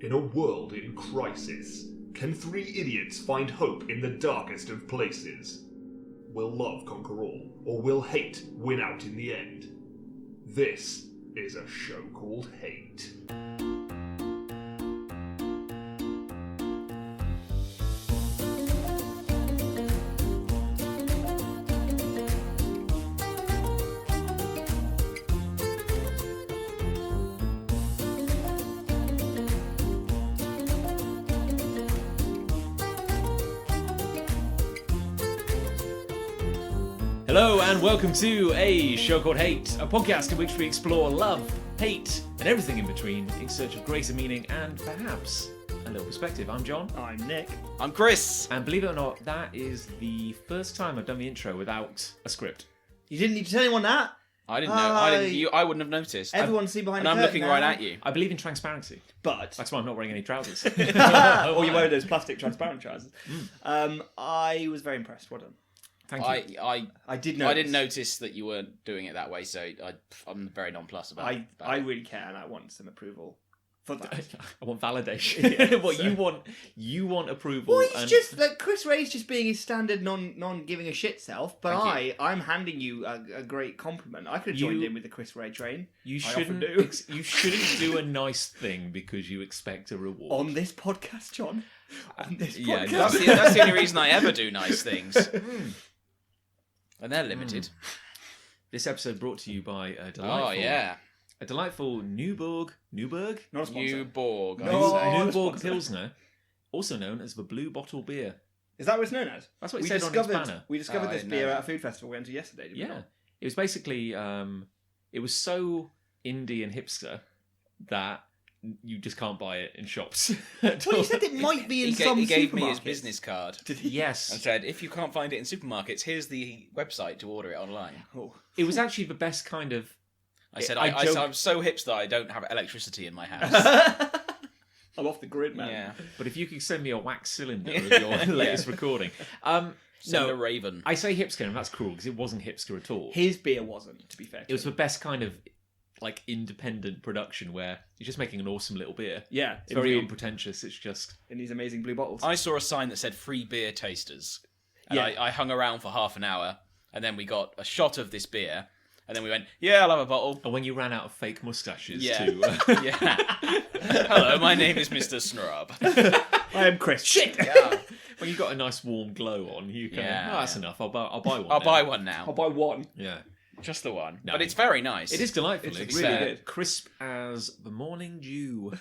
In a world in crisis, can three idiots find hope in the darkest of places? Will love conquer all, or will hate win out in the end? This is a show called Hate. Hello and welcome to A Show Called Hate, a podcast in which we explore love, hate, and everything in between in search of greater meaning and perhaps a little perspective. I'm John. I'm Nick. I'm Chris. And believe it or not, that is the first time I've done the intro without a script. You didn't need to tell anyone that. I didn't know. I wouldn't have noticed. Everyone's seen behind and the I'm curtain looking now. right at you. I believe in transparency. But That's why I'm not wearing any trousers. or you're wearing those plastic transparent trousers. I was very impressed. Well done. Thank you. I did notice. I didn't notice that you weren't doing it that way, so I'm very nonplussed about it. I really care and I want some approval for that. I want validation. Yeah, What so- you want approval. Well, he's and... just like Chris Ray's just being his standard non giving a shit self, but Thank I'm handing you a great compliment. I could have joined in with the Chris Ray train. You I often shouldn't. do. You shouldn't do a nice thing because you expect a reward. On this podcast, John. On this Yeah, podcast. That's the only reason I ever do nice things. And they're limited. This episode brought to you by a delightful Newborg, Not a sponsor. Newborg. No. I'd say. a Newborg sponsor. Pilsner, also known as the Blue Bottle Beer. Is that what it's known as? That's what it said on its banner. We discovered Oh, this I beer know. at a food festival we went to yesterday, didn't we Yeah, not? it was basically it was so indie and hipster that you just can't buy it in shops. Well, he said it might be in some He gave me supermarkets. his business card Did he? Yes, and said, if you can't find it in supermarkets, here's the website to order it online. Oh. it was actually the best kind of. I said, I joke- I'm so hipster that I don't have electricity in my house. I'm off the grid, man. Yeah. But if you could send me a wax cylinder of your latest recording, Send no, a raven. I say hipster, and that's cruel because it wasn't hipster at all. His beer wasn't, to be fair. It was the best kind of like independent production where you're just making an awesome little beer. yeah, It's very unpretentious. It's just in these amazing blue bottles. I saw a sign that said free beer tasters. And Yeah. I hung around for half an hour, and then we got a shot of this beer, and then we went, yeah, I'll have a bottle. and when you ran out of fake mustaches Yeah. too. Yeah. Hello, my name is Mr. Snrub. I am Chris. Shit! Yeah. when you got a nice warm glow on, you can. Yeah, Oh, that's enough. I'll buy one. I'll now." buy one now. I'll buy one. Yeah, Just the one. No. But it's very nice. it is delightful. It's It's really good. crisp as the morning dew.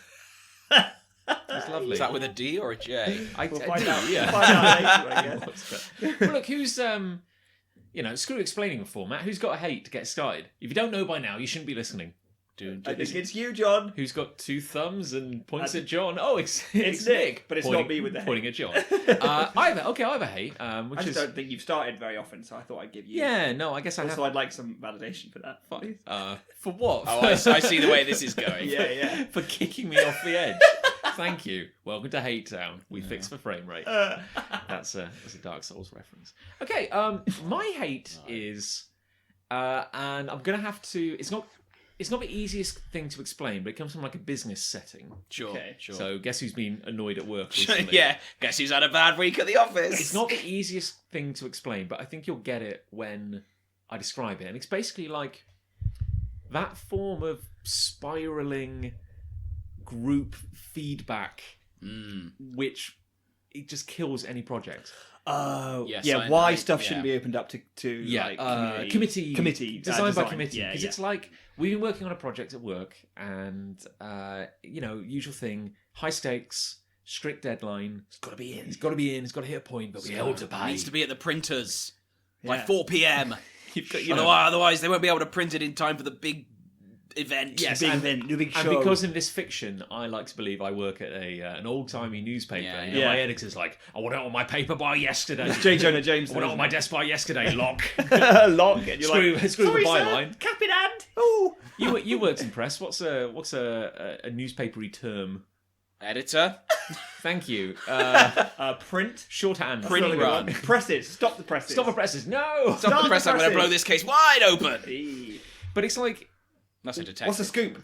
It's lovely. Is that with a D or a J? We'll find out. Yeah. We'll find out later, I guess. Well, look, who's screw explaining the format. Who's got a hate to get started? If you don't know by now, you shouldn't be listening. I think it's you, John. Who's got two thumbs and points at John? Oh, it's It's Nick, but it's pointing, not me with the hate. pointing at John. I have a hate, which I is just don't think you've started very often, so I thought I'd give you. yeah. No, I guess I Also, have. I'd like some validation for that. Please. For what? Oh, I see the way this is going. Yeah. For kicking me off the edge. Thank you. Welcome to Hate Town. We fix the frame rate. That's a Dark Souls reference. Okay. My hate is, and I'm gonna have to. It's not the easiest thing to explain, but it comes from like a business setting. Sure, Okay. sure. So guess who's been annoyed at work recently? Yeah, guess who's had a bad week at the office? It's not the easiest thing to explain, but I think you'll get it when I describe it. And it's basically like that form of spiraling group feedback, which it just kills any project. Oh, Yes, yeah. I why know, stuff yeah. shouldn't be opened up to like committee designed by design. committee, Yeah, because yeah. it's like we've been working on a project at work, and usual thing, high stakes, strict deadline. It's got to be in. It's got to be in. It's got to hit a point, but we're held to It pay. needs to be at the printers by Yeah. 4 p.m. You've got, Otherwise, they won't be able to print it in time for the big event. Yes, big and- event, the big And show. because in this fiction, I like to believe I work at an old-timey newspaper. Yeah, You know, yeah. my editor's like, I want it on my paper by yesterday. J. Jonah Jameson. I want it on my desk by yesterday, lock. Lock. And you're Screw like, the sorry, sir, byline. cap in hand. Oh. You worked in press. What's a newspapery term? Editor, Thank you. Print. Shorthand. Print run. Presses. Stop the presses. Stop the presses. No. Stop the Start press. the I'm going to presses. blow this case wide open. Eee. But it's like That's a detective. What's the scoop?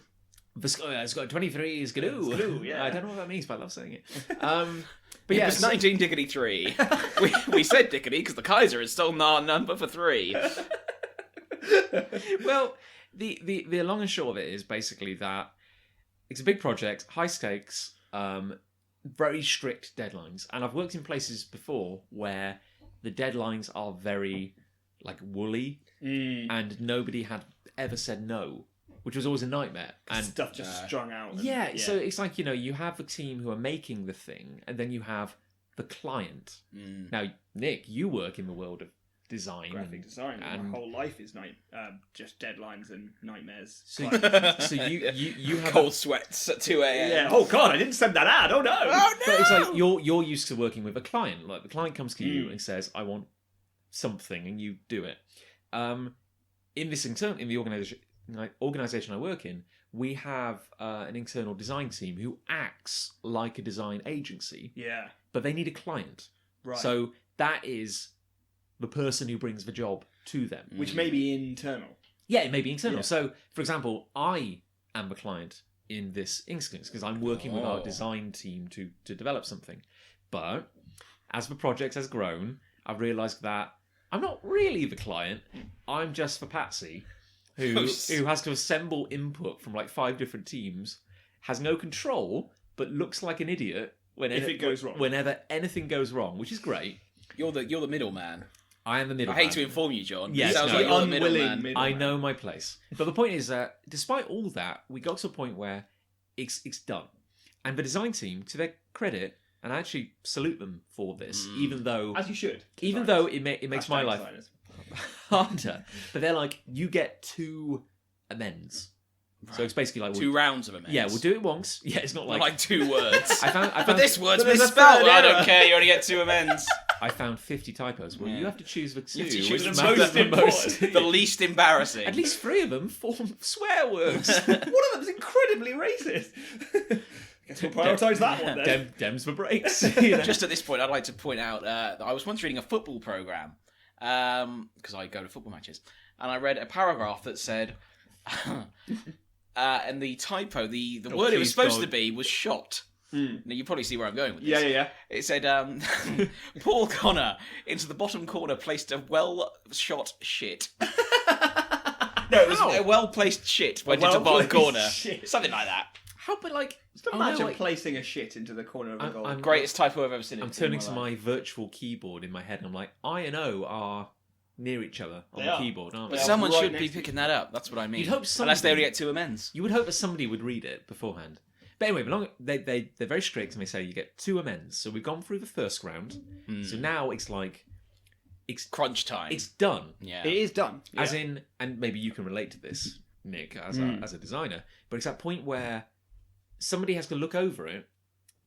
It's got 23 skidoo. Skidoo, yeah. I don't know what that means, but I love saying it. But yeah, it's 19 Dickety 3. we said Dickety because the Kaiser has stolen our number for 3. Well, the long and short of it is basically that it's a big project, high stakes, very strict deadlines. And I've worked in places before where the deadlines are very like woolly, and nobody had ever said no, which was always a nightmare. And Stuff just strung out. And, yeah, so it's like, you have a team who are making the thing, and then you have the client. Now, Nick, you work in the world of design. Graphic design. and- My whole life is just deadlines and nightmares. So, so you have Cold sweats at 2 a.m. yeah. Oh God, I didn't send that ad. Oh no. But it's like you're used to working with a client. Like the client comes to you and says, "I want something," and you do it. In the organization I work in, we have an internal design team who acts like a design agency, Yeah. but they need a client. Right. So that is the person who brings the job to them. Which may be internal. Yeah, it may be internal. Yeah. So, for example, I am the client in this instance because I'm working with our design team to develop something. But as the project has grown, I've realised that I'm not really the client. I'm just the patsy who has to assemble input from like 5 different teams, has no control, but looks like an idiot If it goes wrong. whenever anything goes wrong, which is great. You're the middleman. I am the I middleman. hate to inform you, John. Yes, it sounds no, like you're the unwilling middleman. middleman. I know my place. But the point is that despite all that, we got to a point where it's done. And the design team, to their credit, and I actually salute them for this, even though As you should. though it makes my Hashtag life designers. harder. But they're like, you get 2 amends. So it's basically like 2 rounds of amends. yeah, we'll do it once. Yeah, it's not Not like, like 2 words. I found But this word's But there's a misspelled. third I error. don't care. You only get 2 amends. I found 50 typos. Well, you have to choose the 2. have to choose which the matter most the most. The least embarrassing. At least 3 of them form swear words. One of them's incredibly racist. Guess we'll prioritise that one then. Dems for breaks. You know? Just at this point, I'd like to point out that I was once reading a football programme, because I go to football matches, and I read a paragraph that said, and the typo, the word it was please, supposed God. to be was shot. Now, you probably see where I'm going with Yeah, this. yeah, yeah. It said, Paul Connor into the bottom corner placed a well-shot shit. No, it was a well-placed shit went into the bottom well-placed corner. shit. Something like that. How, but like, Just imagine placing a shit into the corner of a goal. Greatest typo I've ever seen. I'm in turning my to life. my virtual keyboard in my head, and I'm like, I and O are near each other on They the are. keyboard, aren't But they? someone right should be next to picking that up. That's what I mean. You'd hope Unless they only somebody- get 2 amends. You would hope that somebody would read it beforehand. But anyway, they're very strict, and they say you get 2 amends. So we've gone through the first round. So now it's like Crunch time. it's done. yeah. It is done. As in, and maybe you can relate to this, Nick, as a designer. But it's that point where somebody has to look over it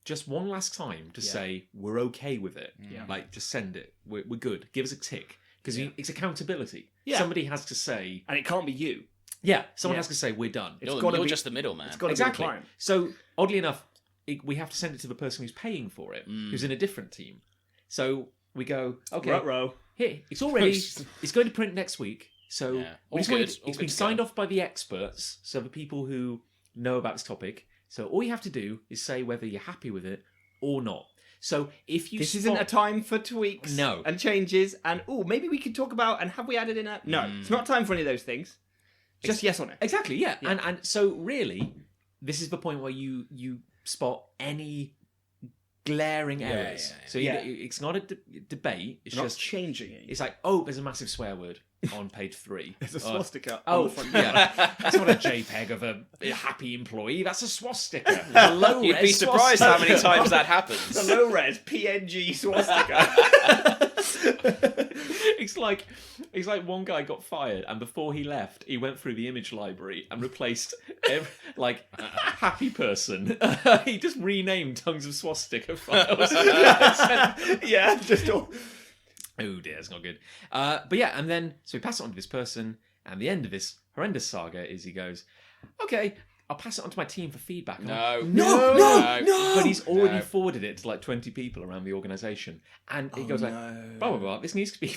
just one last time to say we're okay with it. Yeah. Like just send it. We're good. Give us a tick because it's accountability. Yeah. Somebody has to say, And it can't be you. someone Yeah. has to say we're done. It's gotta You're be- just the middleman. It's got to Exactly. be the client. So oddly enough, we have to send it to the person who's paying for it, who's in a different team. So we go, okay, Ruh-roh. here, it's all ready. It's going to print next week. So Yeah. we just All want good. it- All it's good been to signed go. off by the experts, so the people who know about this topic. So all you have to do is say whether you're happy with it or not. So if you This spot- isn't a time for tweaks No. and changes and, maybe we could talk about, and have we added in a... No, it's not time for any of those things. Just yes on it. Exactly, yeah. And so really, this is the point where you spot any glaring errors. So Yeah. it's not a debate. It's Not just changing it. it's like, oh, there's a massive swear word on page 3. There's a swastika Oh, on the front. yeah. That's not a JPEG of a happy employee. That's a swastika. A low You'd be res surprised how swastika. many times that happens. The low-res PNG swastika. It's like one guy got fired, and before he left, he went through the image library and replaced happy person. He just renamed tons of swastika files. Yeah, just all... Oh dear, it's not good. But yeah, and then so we pass it on to this person, and the end of this horrendous saga is he goes, "Okay, I'll pass it on to my team for feedback." And I'm No. like, No. But he's already No. forwarded it to like 20 people around the organisation, and he goes like, "Blah blah blah. This needs to be.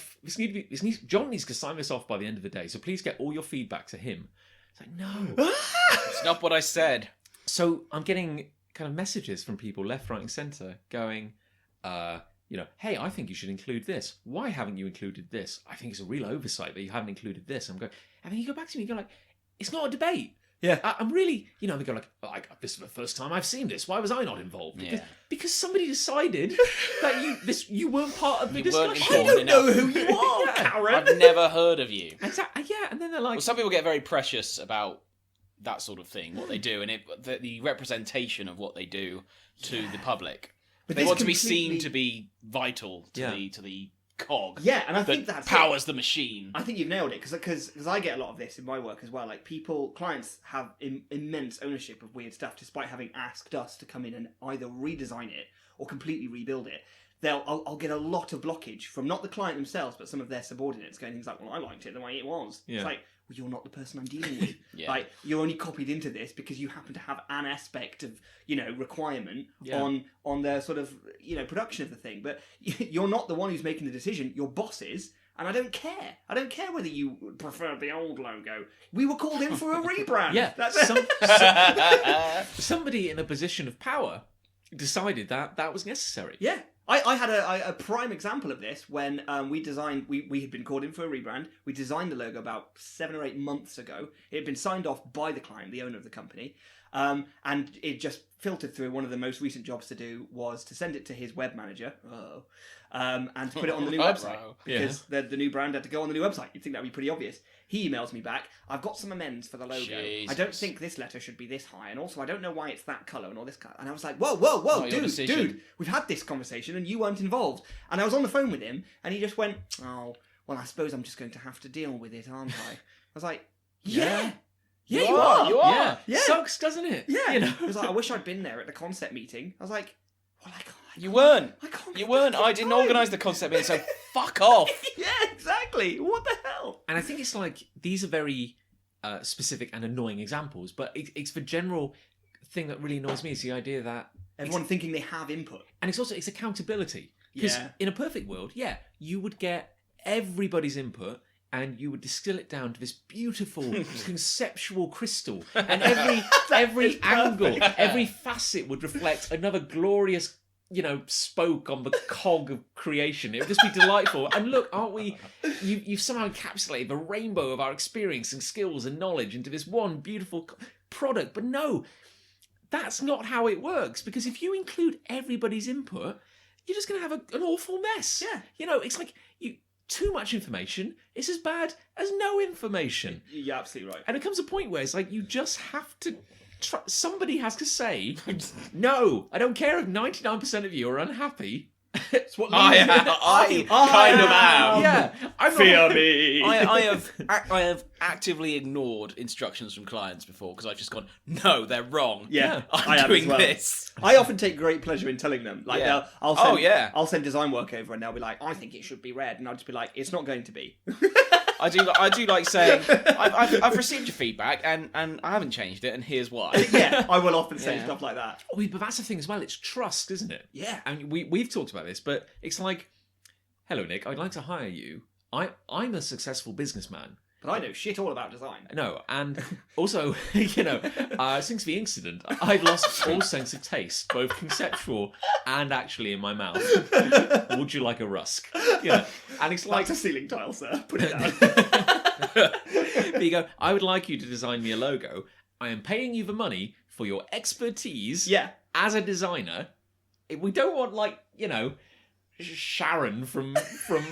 John needs to sign this off by the end of the day. So please get all your feedback to him." It's like, no. It's not what I said. So I'm getting kind of messages from people left, right, and centre going, hey, I think you should include this. Why haven't you included this? I think it's a real oversight that you haven't included this. I'm going, and then you go back to me and go like, it's not a debate. Yeah. I'm really, they go like, this is the first time I've seen this. Why was I not involved? Because somebody decided that you weren't part of the discussion. I don't know who you are, Karen. I've never heard of you. And then they're like... Well, some people get very precious about that sort of thing, what they do, and the representation of what they do to the public. But they want to be seen to be vital to the cog. Yeah, and I think that's powers the machine. I think you've nailed it because I get a lot of this in my work as well. Like clients have immense ownership of weird stuff, despite having asked us to come in and either redesign it or completely rebuild it. I'll get a lot of blockage from not the client themselves, but some of their subordinates going things like, "Well, I liked it the way it was." Yeah. It's like, well, you're not the person I'm dealing with. Like, you're only copied into this because you happen to have an aspect of, requirement on the sort of, production of the thing. But you're not the one who's making the decision. Your boss is. And I don't care. I don't care whether you prefer the old logo. We were called in for a rebrand. Yeah. That's somebody in a position of power decided that was necessary. Yeah. I had a prime example of this when we had been called in for a rebrand. We designed the logo about 7 or 8 months ago. It had been signed off by the client, the owner of the company. And it just filtered through. One of the most recent jobs to do was to send it to his web manager. And to put it on the new website. Because the new brand had to go on the new website. You'd think that would be pretty obvious. He emails me back, I've got some amends for the logo. Jesus. I don't think this letter should be this high. And also, I don't know why it's that colour and all this colour. And I was like, whoa, dude, we've had this conversation and you weren't involved. And I was on the phone with him and he just went, oh, well, I suppose I'm just going to have to deal with it, aren't I? I was like, yeah. Yeah, you are. Yeah. Sucks, doesn't it? Yeah. He was like, I wish I'd been there at the concept meeting. I was like, well, I can't. You weren't. I didn't organise the concept meeting, so fuck off. Yeah, exactly. What the hell? And I think it's like, these are very specific and annoying examples, but it's the general thing that really annoys me is the idea that everyone thinking they have input. And it's accountability. Because in a perfect world, you would get everybody's input and you would distill it down to this beautiful conceptual crystal, and every angle, every facet would reflect another glorious, spoke on the cog of creation. It would just be delightful. And look, aren't we? You've somehow encapsulated the rainbow of our experience and skills and knowledge into this one beautiful product. But no, that's not how it works. Because if you include everybody's input, you're just going to have an awful mess. Yeah. It's like too much information is as bad as no information. You're absolutely right. And it comes a point where it's like you just have to... somebody has to say, no, I don't care if 99% of you are unhappy. It's what I kind of am. Yeah, fear me. I have actively ignored instructions from clients before because I've just gone, no, they're wrong. Yeah, I'm doing this. I often take great pleasure in telling them. Like, I'll send design work over and they'll be like, I think it should be red, and I'll just be like, it's not going to be. I do like saying I've received your feedback and I haven't changed it, and here's why. Yeah, I will often say stuff like that. But that's the thing as well. It's trust, isn't it? Yeah. And we've talked about this, but it's like, hello, Nick. I'd like to hire you. I'm a successful businessman. But I know shit all about design. No, and also, since the incident, I've lost all sense of taste, both conceptual and actually in my mouth. Would you like a rusk? Yeah, and it's like a ceiling tile, sir. Put it down. But you go, I would like you to design me a logo. I am paying you the money for your expertise. As a designer. We don't want Sharon from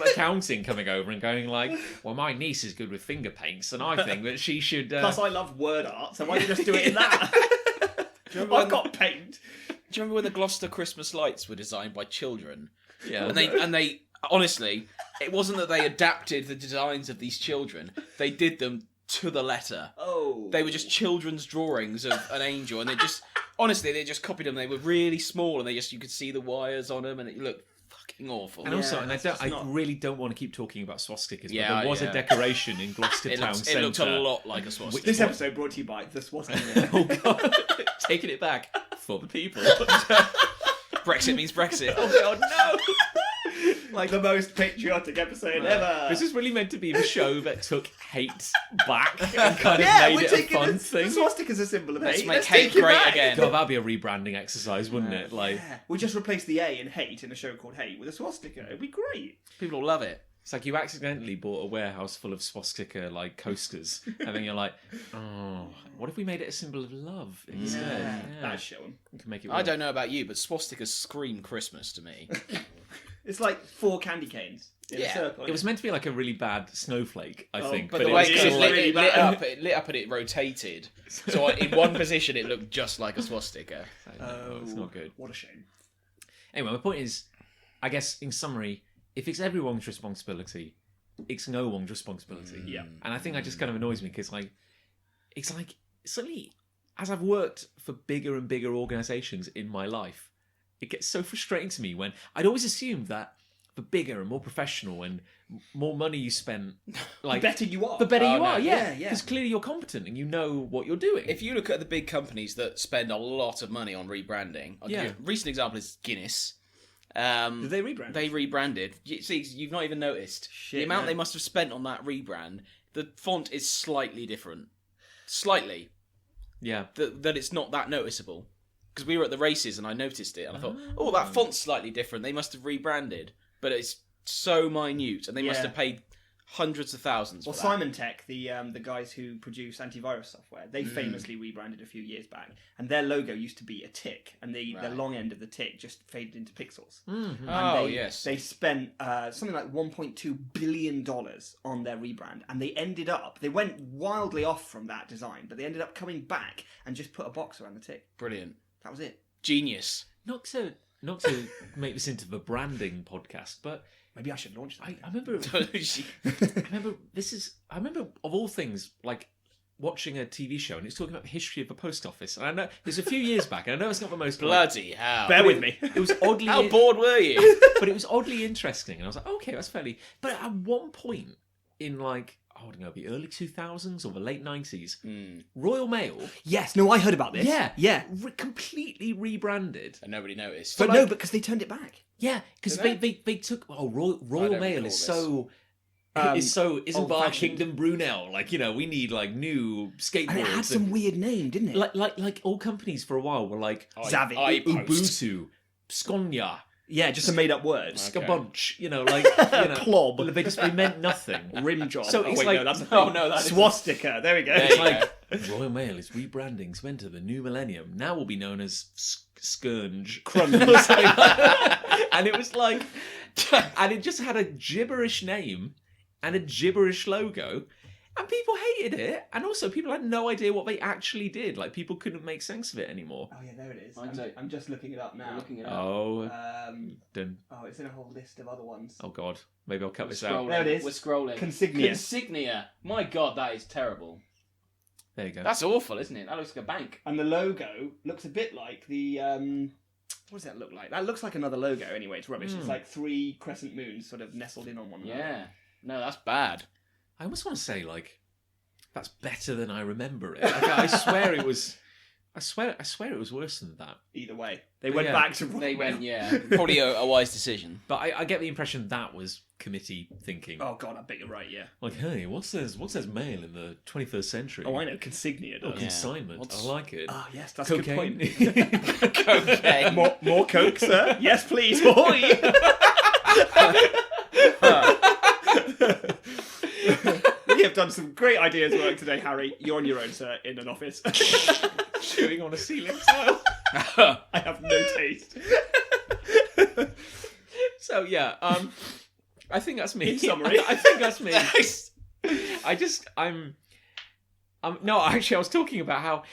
accounting coming over and going like, well, my niece is good with finger paints and I think that she should... Plus I love word art, so why don't you just do it in that? I've got paint. Do you remember when the Gloucester Christmas lights were designed by children? Yeah. And they honestly, it wasn't that they adapted the designs of these children, they did them to the letter. Oh. They were just children's drawings of an angel, and they just copied them. They were really small, and you could see the wires on them, and it looked fucking awful. And also, I really don't want to keep talking about swastikas, but there was a decoration in Gloucester Town Centre. It looked a lot like a swastika. This episode brought to you by the swastika. Oh God, taking it back for the people. Brexit means Brexit. Oh God, no. Like the most patriotic episode ever. This is really meant to be the show that took hate back and kind of Yeah, made we're it a taking fun the thing. swastika's a symbol of Let's hate. make hate take it great back. again. God, that'd be a rebranding exercise, wouldn't it? Like, Yeah. We'll just replace the A in hate in a show called Hate with a swastika. It'd be great. People will love it. it's like you accidentally bought a warehouse full of swastika like coasters, and then you're like, oh, what if we made it a symbol of love instead? Yeah. Yeah. That'd show 'em. We can make it I work. don't know about you, but swastikas scream Christmas to me. It's like 4 candy canes in a Yeah. circle. It was meant to be like a really bad snowflake, I think. but But the it way was it still lit, really it bad. lit up and it rotated. So in one position, it looked just like a swastika. No, it's not good. What a shame. Anyway, my point is, I guess in summary, if it's everyone's responsibility, it's no one's responsibility. Yeah. And I think that just kind of annoys me because, it's like suddenly, as I've worked for bigger and bigger organisations in my life, it gets so frustrating to me when I'd always assumed that the bigger and more professional and more money you spend, like The better you are. the better Oh, you no. are. Yeah, Yeah, yeah. because clearly you're competent and you know what you're doing. If you look at the big companies that spend a lot of money on rebranding, I'll give you a recent example is Guinness. Did they rebrand? They rebranded. See, you've not even noticed Shit, the amount no. they must have spent on that rebrand. The font is slightly different, slightly. yeah, That it's not that noticeable. Because we were at the races and I noticed it and I thought, oh, that font's slightly different. They must have rebranded, but it's so minute and they must Yeah. have paid hundreds of thousands. Well, for that. Simon Tech, the guys who produce antivirus software, they famously rebranded a few years back, and their logo used to be a tick, and the Right. long end of the tick just faded into pixels. Mm-hmm. And Oh, they, yes. They spent something like $1.2 billion on their rebrand, and they went wildly off from that design, but they ended up coming back and just put a box around the tick. Brilliant. That was it. Genius. not to make this into the branding podcast, but Maybe I should launch that. I remember I remember of all things, like watching a TV show and it's talking about the history of the post office. And I know it was a few years back, and I know it's not the most Bloody hell. Bear with me. It was oddly How bored were you? but it was oddly interesting, and I was like, okay, that's fairly. But at one point in I don't know, the early 2000s or the late 90s, Royal Mail, Yes, no, I heard about this. Yeah. completely rebranded. And nobody noticed. But no, because they turned it back. Yeah, because Did they took Royal don't Mail recall is this. so isn't Bar old-fashioned. Kingdom Brunel, like, we need like new skateboards. And it had some weird name, didn't it? like all companies for a while were like Zavi. iPost. Ubuntu, Skonya, yeah, just a made-up word. Okay. Skabunch, Plob. they meant nothing. Rim job. So it's wait, like- no, that's a Oh, thing. no, that is- swastika. There we go. There It's you like Royal Mail is rebranding to enter the new millennium. Now will be known as Skurnge. And it was like, and it just had a gibberish name and a gibberish logo, and people hated it. And also, people had no idea what they actually did. Like, people couldn't make sense of it anymore. Oh yeah, there it is. Mine's out. I'm just looking it up now. Looking it up. Oh, Oh, it's in a whole list of other ones. oh God, maybe I'll cut We're this out. scrolling. There it is. We're scrolling. Consignia. Consignia. My God, that is terrible. There you go. That's awful, isn't it? That looks like a bank. And the logo looks a bit like the. What does that look like? That looks like another logo. Anyway, it's rubbish. It's like 3 crescent moons sort of nestled in on one another. Yeah. No, that's bad. I almost want to say, like, that's better than I remember it. Like, I swear it was. I swear it was worse than that. Either way, they But went yeah. back to. They went, yeah. Probably a wise decision. But I get the impression that was committee thinking. Oh God, I bet you're right. Yeah. Like, hey, what says mail in the 21st century? Oh, I know. Consignia Oh, does. consignment. What's- I like it. Ah, yes, that's a good Cocaine. point. Cocaine. more coke, sir. Yes, please. Ahoy! We have done some great ideas work today, Harry. You're on your own, sir, in an office. Chewing on a ceiling tile. I have no taste. So yeah, I think that's me. In summary. I think that's me. No, actually, I was talking about how,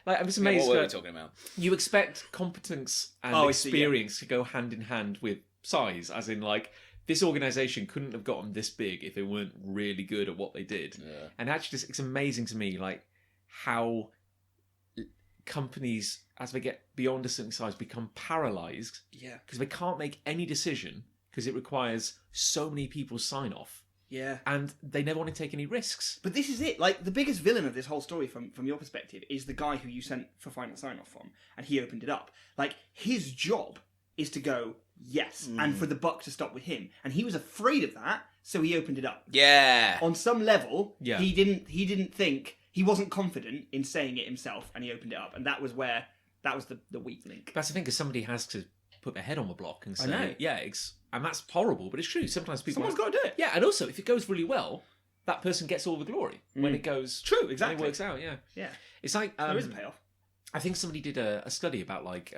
like, I was amazed What were we that talking about? you expect competence and Oh, I see, yeah. experience to go hand in hand with size, as in, like, this organisation couldn't have gotten this big if they weren't really good at what they did. Yeah. And actually, it's amazing to me, like, how companies, as they get beyond a certain size, become paralysed Yeah. because they can't make any decision because it requires so many people's sign off, Yeah. and they never want to take any risks. But this is it. Like, the biggest villain of this whole story, from your perspective, is the guy who you sent for final sign-off from, and he opened it up. Like, his job is to go, Yes, and for the buck to stop with him, and he was afraid of that, so he opened it up. Yeah. On some level, Yeah. he didn't think, he wasn't confident in saying it himself, and he opened it up, and that was the weak link. That's the thing, because somebody has to put their head on the block and say, I know. yeah, and that's horrible, but it's true. Sometimes people... Someone's got to do it. Yeah, and also, if it goes really well, that person gets all the glory when it goes... True, when exactly. it works out, yeah. Yeah, It's like... there is a payoff. I think somebody did a study about, like,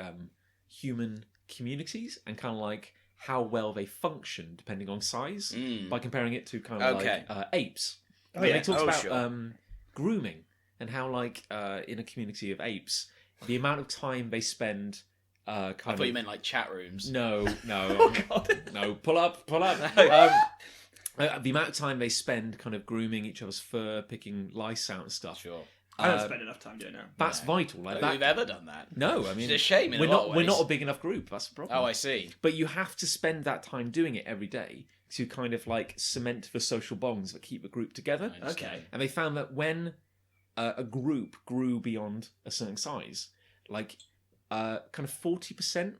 human communities and kind of, like, how well they function depending on size by comparing it to kind of, like, apes. Oh, And yeah. they talked about sure. grooming and how, like, in a community of apes, the amount of time they spend... I thought you meant like chat rooms. No. Oh, God. No, pull up. The amount of time they spend kind of grooming each other's fur, picking lice out and stuff. Sure. I don't spend enough time doing that. That's vital. I Like don't that. think we've ever done that. No, I mean, It's a shame in we're a lot not. of We're ways. not a big enough group. That's the problem. Oh, I see. But you have to spend that time doing it every day to kind of like cement the social bonds that keep the group together. I understand. Okay. And they found that when a group grew beyond a certain size, like kind of 40%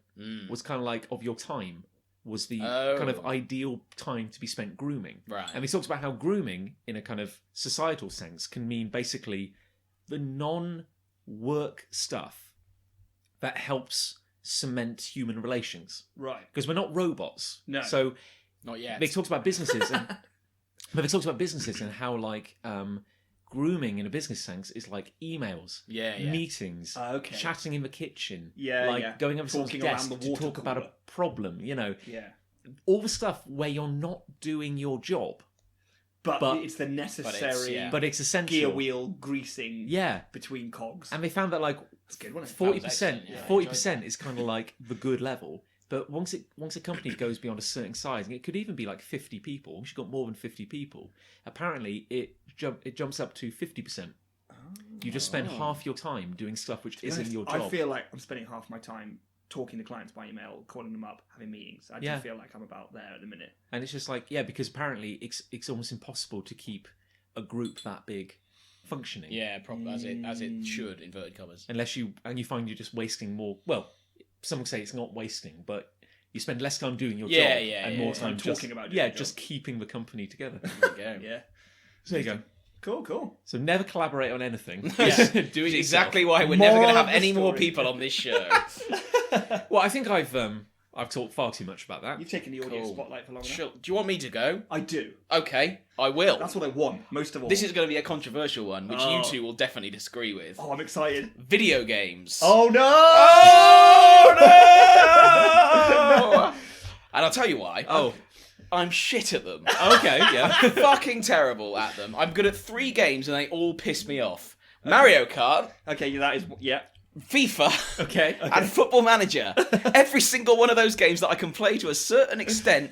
was kind of like of your time was the kind of ideal time to be spent grooming. Right. And he talks about how grooming, in a kind of societal sense, can mean basically the non-work stuff that helps cement human relations. Right. Because we're not robots. No. So Not yet. they talked about businesses, and how like grooming in a business sense is like emails, Yeah. meetings, Okay. chatting in the kitchen, Yeah, like yeah. going over someone's Talking around desk the to water talk about a cooler. problem. You know, Yeah. all the stuff where you're not doing your job, But But- it's the necessary yeah. but it's essential. gear wheel greasing Yeah, between cogs. and they found that like That's good, wasn't it? 40%, excellent, yeah. 40% is kind of like the good level. But once a company goes beyond a certain size, and it could even be like 50 people, once you've got more than 50 people, apparently it jumps up to 50%. You just spend half your time doing stuff which isn't your job. I feel like I'm spending half my time talking to clients by email, calling them up, having meetings. I do Yeah. feel like I'm about there at the minute. And it's just like, yeah, because apparently it's almost impossible to keep a group that big functioning. Yeah, probably as it should, inverted commas. Unless you find you're just wasting more. Well, some would say it's not wasting, but you spend less time doing your Yeah, job yeah, and yeah. more time Talking just about doing your just job. keeping the company together. There you go. Yeah. So there you go. Cool. So never collaborate on anything. Yeah. Do it Which is yourself. exactly why we're never Moral going to of have the any more story. people on this show. Well, I think I've talked far too much about that. You've taken the audio Cool. spotlight for long enough. Sure. Do you want me to go? I do. Okay, I will. That's what I want, most of all. This is going to be a controversial one, which Oh. you two will definitely disagree with. Oh, I'm excited. Video games. Oh, no! no! And I'll tell you why. Oh, I'm shit at them. okay, yeah. Fucking terrible at them. I'm good at 3 games and they all piss me off. Mario Kart, Okay, that is... Yeah. FIFA, Okay. and Football Manager. Every single one of those games that I can play to a certain extent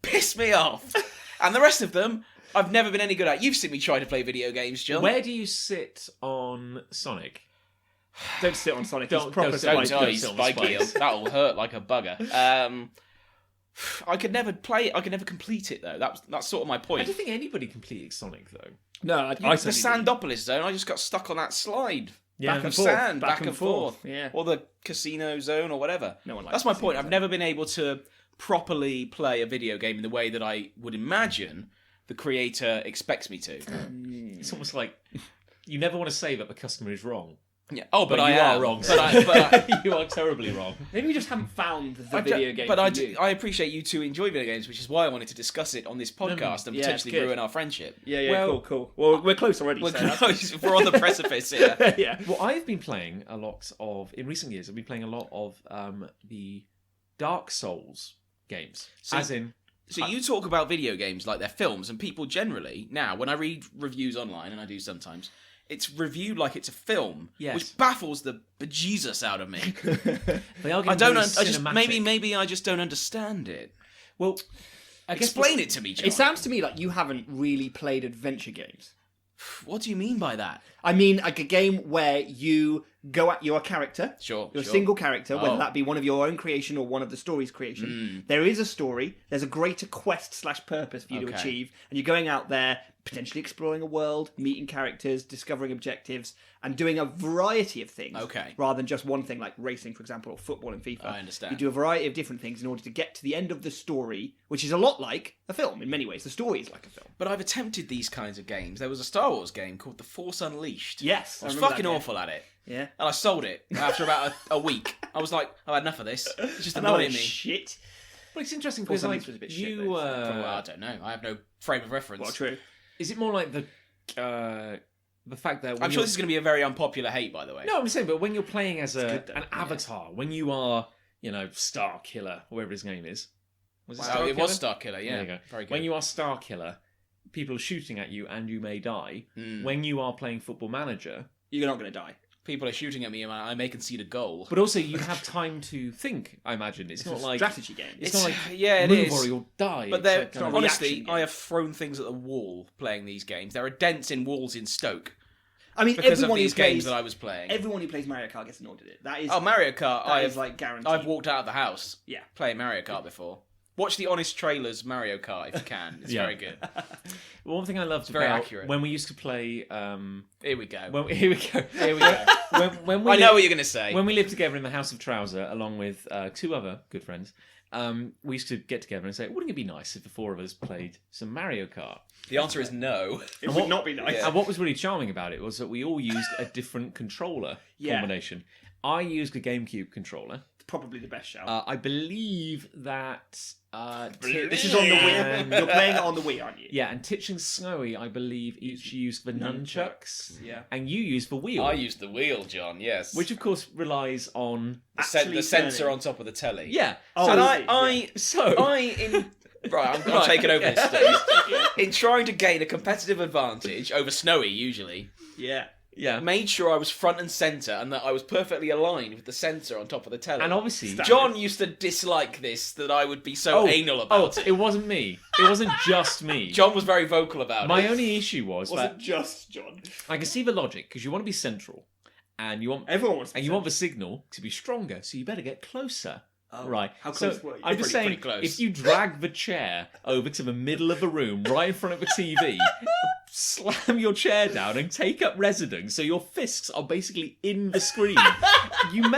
piss me off. And the rest of them, I've never been any good at. You've seen me try to play video games, John. Where do you sit on Sonic? Don't sit on Sonic. Don't- He's proper don't spiky. sit- Oh, he's sit on spiky. spikes. That'll hurt like a bugger. I could never play it. I could never complete it, though. That's sort of my I point. don't think anybody completed Sonic though. No, I The certainly Sandopolis zone, I just got stuck on that slide. Yeah. Back Of and forth. sand, back and forth. Yeah. Or the casino zone or whatever. No one likes That's my casino point. I've zone. never been able to properly play a video game in the way that I would imagine the creator expects me to. It's almost like you never want to say that the customer is wrong. Yeah. Oh, but But I you am are wrong. But I, You are terribly wrong. Maybe we just haven't found the I video ju- game but for you. I appreciate you two enjoy video games, which is why I wanted to discuss it on this podcast and Yeah, potentially it's good. ruin our friendship. Yeah, Well- cool. Well, we're close already. We're, so that's- close. We're on the precipice here. yeah. Well, I've been playing a lot of in recent years. I've been playing a lot of the Dark Souls games, So- as in So you talk about video games like they're films, and people generally, now, when I read reviews online, and I do sometimes, it's reviewed like it's a film, Yes. which baffles the bejesus out of me. they are. I don't. Very I just cinematic. maybe I just don't understand it. Well, I guess Explain it to me, John. It sounds to me like you haven't really played adventure games. What do you mean by that? I mean, like a game where you you're a character. Sure. You're a single character, whether that be one of your own creation or one of the story's creation. There is a story. There's a greater quest/purpose for you to achieve, and you're going out there, potentially exploring a world, meeting characters, discovering objectives, and doing a variety of things. Okay. Rather than just one thing like racing, for example, or football in FIFA. I understand. You do a variety of different things in order to get to the end of the story, which is a lot like a film in many ways. The story is like a film. But I've attempted these kinds of games. There was a Star Wars game called The Force Unleashed. Yes, I was remember fucking that game. awful at it. Yeah. And I sold it after about a week. I was like, I've had enough of this. It's just And that was annoying me. shit. But it's interesting Force because like Unleashed was a bit shit, you, though, Well, I don't know. I have no frame of reference. Well, true. is it more like the fact that when I'm sure you're- this is going to be a very unpopular hate, by the way. No, I'm saying, but when you're playing as good, though. an avatar, when you are, Star Killer, whoever his name is. Was it Wow, Star it Killer? was Star Killer, yeah. There you go. Very good. When you are Star Killer, people are shooting at you and you may die. When you are playing Football Manager, You're not going to die. People are shooting at me and I may concede a goal. but also you have time to think. I imagine it's not a like strategy game. It's not like yeah, it move is. or you'll die. But It's there, like kind of- honestly, reaction I game. have thrown things at the wall playing these games. There are dents in walls in Stoke I mean, because of everyone these who plays, games that I was playing. Everyone who plays Mario Kart gets annoyed at it. That is, Oh, Mario Kart! that is like guaranteed. I've walked out of the house Yeah. playing Mario Kart before. Watch the Honest Trailers Mario Kart if you can. It's Yeah. very good. One thing I loved very about accurate. when we used to play. Here we go. Here we go. Here we go. when we I know what you're going to say. When we lived together in the House of Trouser, along with two other good friends, we used to get together and say, wouldn't it be nice if the four of us played some Mario Kart? The answer is no. It would not be nice. Yeah. And what was really charming about it was that we all used a different controller combination. I used a GameCube controller. Probably the best shout. I believe that... This is on the Wii. You're playing it on the Wii, aren't you? Yeah, and Titch and Snowy, I believe, each used the nunchucks. Yeah. And you used the wheel. I used the wheel, John. Yes. Which, of course, relies on... Actually the sensor turning. on top of the telly. Yeah. Oh, And I see, Right, I'm taking over this stage. In trying to gain a competitive advantage over Snowy, usually, Yeah. Yeah. made sure I was front and centre and that I was perfectly aligned with the sensor on top of the telly. And obviously... John used to dislike this, that I would be so anal about it. It wasn't me. It wasn't just me. John was very vocal about My it. only issue was Wasn't that just John. I can see the logic because you want to be central, and you want Everyone wants to and you want the signal to be stronger, so you better get closer. Oh, Right. How close so were you? I'm just saying, pretty close. if you drag the chair over to the middle of the room, right in front of the TV, slam your chair down and take up residence, so your fists are basically in the screen. You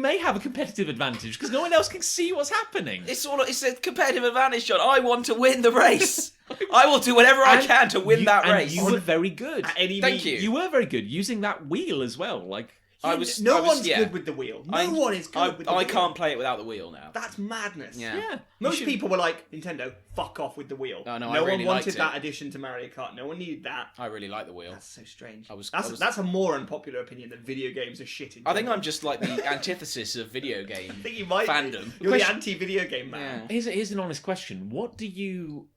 may have a competitive advantage because no one else can see what's happening. It's a competitive advantage, John. I want to win the race. I will do whatever I can to win that race. You were very good. At any Thank means. you. You were very good using that wheel as well. Like No one's good with the wheel. No one is good with the wheel. I can't play it without the wheel now. That's madness. Yeah. yeah, Most people were like, Nintendo, fuck off with the wheel. No, I no really one wanted liked that it. addition to Mario Kart. No one needed that. I really like the wheel. That's so strange. I was- That's a more unpopular opinion than video games are shit in I think general. I'm just like the antithesis of video game I think you might fandom. You're Question- the anti-video game man. Yeah. here's an honest question. What do you,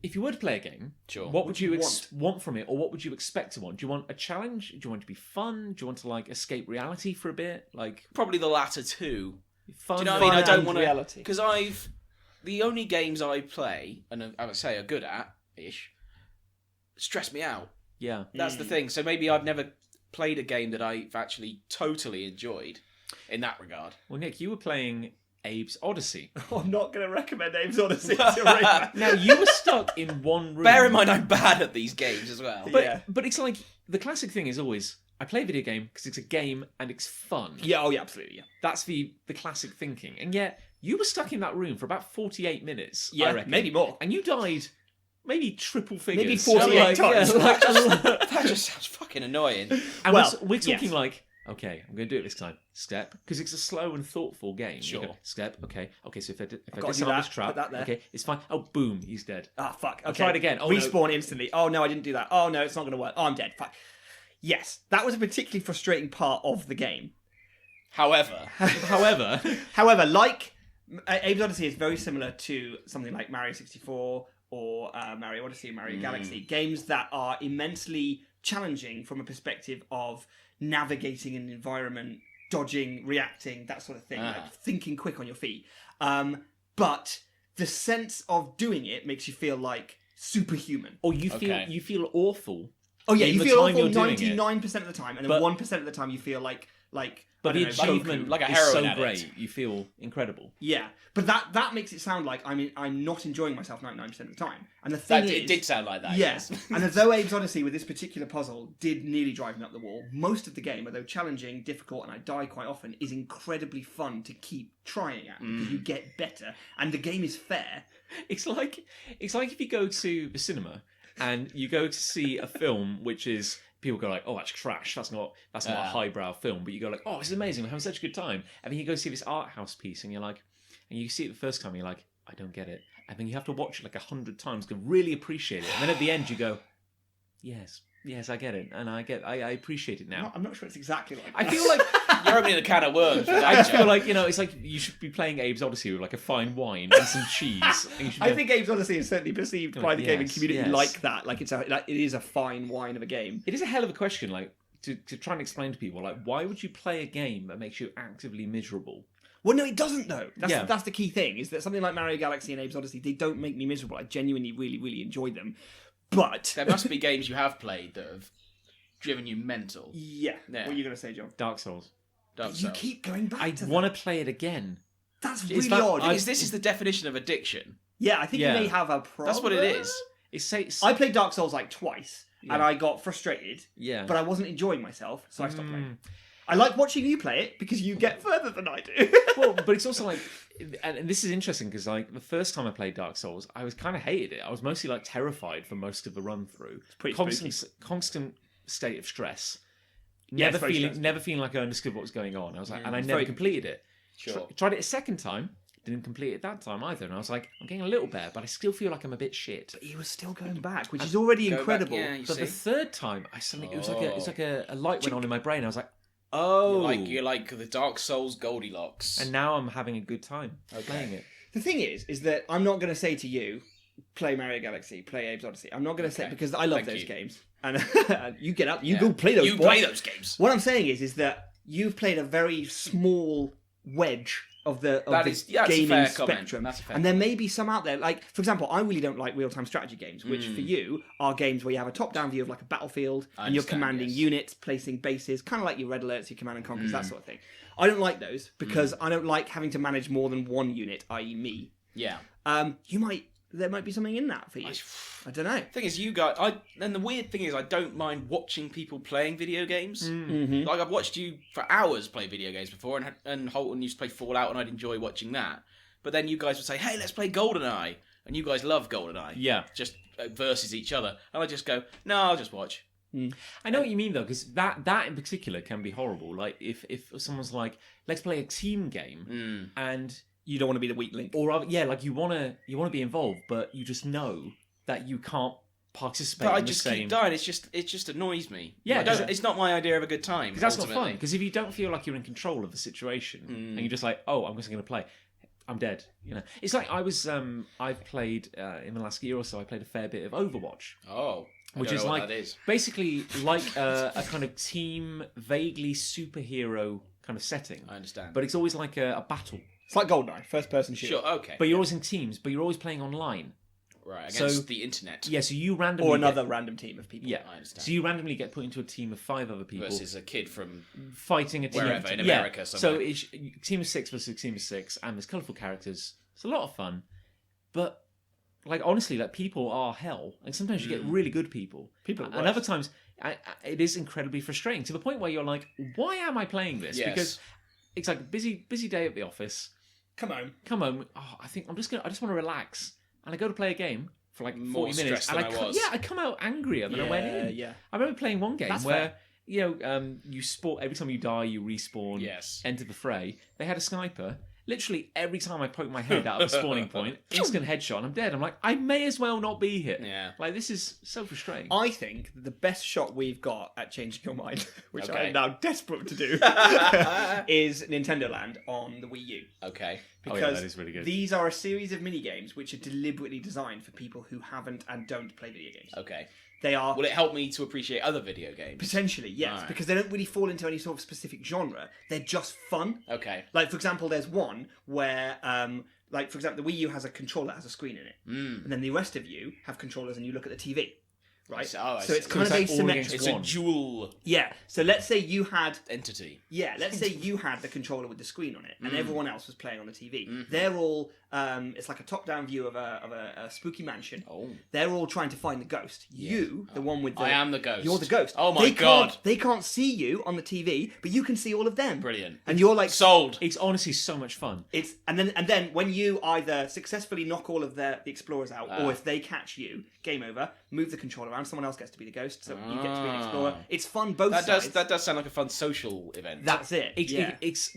if you were to play a game, Sure. what would you you want from it, or what would you expect to want? Do you want a challenge? Do you want it to be fun? Do you want to like escape reality for a bit? Like Probably the latter two. fun? Do you know what I mean? I Fun don't and want to reality. because the only games I play and I would say are good at ish stress me out. Yeah. That's the thing. So maybe I've never played a game that I've actually totally enjoyed in that regard. Well, Nick, you were playing Abe's Odyssey. I'm not going to recommend Abe's Odyssey to Rayman. Now you were stuck in one room. Bear in mind, I'm bad at these games as well. but Yeah. but it's like the classic thing is always I play a video game because it's a game and it's fun. Yeah, oh yeah, absolutely, yeah. That's the classic thinking. And yet you were stuck in that room for about 48 minutes. Yeah, I reckon. maybe more. And you died maybe triple figures. Maybe 48 times. That just sounds fucking annoying. And Well, we're talking yes. like, okay, I'm going to do it this time. Step, because it's a slow and thoughtful game. You Sure. go, step, okay, so if I gotta do disarm that, this trap, put that there. okay, it's fine. Oh, boom, he's dead. Ah, fuck. Okay. I'll try it again. Oh, no. Respawn instantly. Oh, no, I didn't do that. Oh, no, it's not going to work. Oh, I'm dead. Fuck. Yes, that was a particularly frustrating part of the game. However, However, like Abe's Odyssey is very similar to something like Mario 64 or Mario Odyssey and Mario Galaxy. Games that are immensely challenging from a perspective of navigating an environment, dodging, reacting, that sort of thing, like thinking quick on your feet. But the sense of doing it makes you feel like superhuman. Or you feel awful. Oh yeah, in you the feel time awful you're doing it. 99% of the time, and then But- 1% of the time you feel like like. But the achievement like a is so heroin addict. great, you feel incredible. Yeah, but that makes it sound like I'm not enjoying myself 99% of the time. And the thing is, It did sound like that. yes. Yes. And although Abe's Odyssey with this particular puzzle did nearly drive me up the wall, most of the game, although challenging, difficult, and I die quite often, is incredibly fun to keep trying at because you get better, and the game is fair. It's like if you go to the cinema and you go to see a film which is. People go like, "Oh, that's trash. That's not a highbrow film." But you go like, "Oh, it's amazing. We're having such a good time." And then you go see this art house piece, and you're like, and you see it the first time, you're like, "I don't get it." And then you have to watch it like 100 times to really appreciate it. And then at the end, you go, "Yes, I get it, and I appreciate it now." I'm not sure it's exactly like that. I feel like You're opening a can of worms. I just feel like it's like you should be playing Abe's Odyssey with like a fine wine and some cheese. And you should I think Abe's Odyssey is certainly perceived by the gaming community yes. like that. Like it is a fine wine of a game. It is a hell of a question, like to try and explain to people, like why would you play a game that makes you actively miserable? Well, no, it doesn't though. Yeah. That's the key thing, is that something like Mario Galaxy and Abe's Odyssey, they don't make me miserable. I genuinely really, really enjoy them. But There must be games you have played that have driven you mental. yeah. Yeah. What are you going to say, John? Dark Souls. Dark You Souls. keep going back I to want to play it again. That's Is really that- odd. I- This is the definition of addiction. Yeah, I think Yeah. you may have a problem. That's what it is. I played Dark Souls like twice, Yeah. and I got frustrated, Yeah. but I wasn't enjoying myself, so I stopped playing. I like watching you play it because you get further than I do. Well, but it's also like, and this is interesting because like the first time I played Dark Souls, I was kind of hated it. I was mostly like terrified for most of the run through. pretty Constant state of stress. Yeah, it's Never very feeling, stressful. never feeling like I understood what was going on. I was like, and I It's never very- completed it. Sure. Tried it a second time, didn't complete it that time either. And I was like, I'm getting a little better, but I still feel like I'm a bit shit. You were still going back, which is already Go back, incredible. yeah, you But the see? third time, I suddenly it was like a light went on in my brain. I was like, You're oh, like the Dark Souls Goldilocks. and now I'm having a good time playing it. The thing is that I'm not going to say to you, play Mario Galaxy, play Abe's Odyssey. I'm not going to say, Okay. because I love Thank those you. games. And you get up, you Yeah. go play those. You boys. play those games. What I'm saying is that you've played a very small wedge of the That's a gaming fair comment. spectrum. That's a fair And there may be some out there, like, for example, I really don't like real-time strategy games, which for you are games where you have a top-down view of like a battlefield I and you're understand, commanding yes. units, placing bases, kind of like your Red Alerts, your Command and Conquers, that sort of thing. I don't like those because I don't like having to manage more than one unit, i.e. me. Yeah. There might be something in that for you. I don't know. Thing is, you guys. And the weird thing is, I don't mind watching people playing video games. Mm-hmm. Like I've watched you for hours play video games before, and Holton used to play Fallout, and I'd enjoy watching that. But then you guys would say, "Hey, let's play GoldenEye," and you guys love GoldenEye. Yeah. Just versus each other, and I just go, "No, I'll just watch." I know what you mean though, because that in particular can be horrible. Like if someone's like, let's play a team game, and You don't want to be the weak link. or like you wanna be involved, but you just know that you can't participate. But I in just the same... keep dying. It just annoys me. Yeah, I don't, because- it's not my idea of a good time. Because that's not ultimately. fun. Because if you don't feel like you're in control of the situation, and you're just like, oh, I'm just going to play, I'm dead. You know, it's like I've played in the last year or so. I played a fair bit of Overwatch. Oh, I Which don't is know what like that is. basically like a kind of team, vaguely superhero kind of setting. I understand. But it's always like a battle. It's like GoldenEye, first-person shooter. Sure, okay. But you're always in teams. But you're always playing online. Right, So- against the internet. Yeah, so you randomly Or another random team of people. Yeah, I understand. so you randomly get put into a team of 5 other people Versus a kid from fighting a team. Wherever, in Yeah, America So somewhere. it's team of 6 versus team of 6, and there's colourful characters. It's a lot of fun, but like honestly, like people are hell. Like sometimes you get really good people. People are and other worse. times it is incredibly frustrating to the point where you're like, why am I playing this? Yes. Because it's like a busy day at the office. Come on. Come home. Oh, I think I just want to relax, and I go to play a game for like 40 More minutes, stressed and than I was. I come out angrier than I went in. Yeah. I remember playing one game That's where fair. you spawn every time you die, you respawn. Yes. Enter the fray. They had a sniper. Literally every time I poke my head out of the spawning point, instant headshot, and I'm dead. I'm like, I may as well not be here. Yeah. Like this is so frustrating. I think the best shot we've got at changing your mind, which I Okay. am now desperate to do, is Nintendo Land on the Wii U. Okay. Oh, Because yeah, that is really good. these are a series of mini games which are deliberately designed for people who haven't and don't play video games. Okay. They are Will it help me to appreciate other video games? potentially, yes, Alright. because they don't really fall into any sort of specific genre. They're just fun. Okay. Like, for example, there's one where, for example, the Wii U has a controller that has a screen in it. And then the rest of you have controllers and you look at the TV. right? I So it's see. kind of So it's like all asymmetrical. It's a dual Yeah. So let's say you had entity. let's say you had the controller with the screen on it, and everyone else was playing on the TV. Mm-hmm. They're all it's like a top-down view of a spooky mansion. Oh. They're all trying to find the ghost. You, the one with the I am the ghost. You're the ghost. Oh my God. They can't see you on the TV, but you can see all of them. Brilliant. And you're like Sold. It's honestly so much fun. It's and then when you either successfully knock all of the explorers out, or if they catch you, game over. Move the controller around. Someone else gets to be the ghost, so you get to be an explorer. It's fun both sides. That does sound like a fun social event. That's it.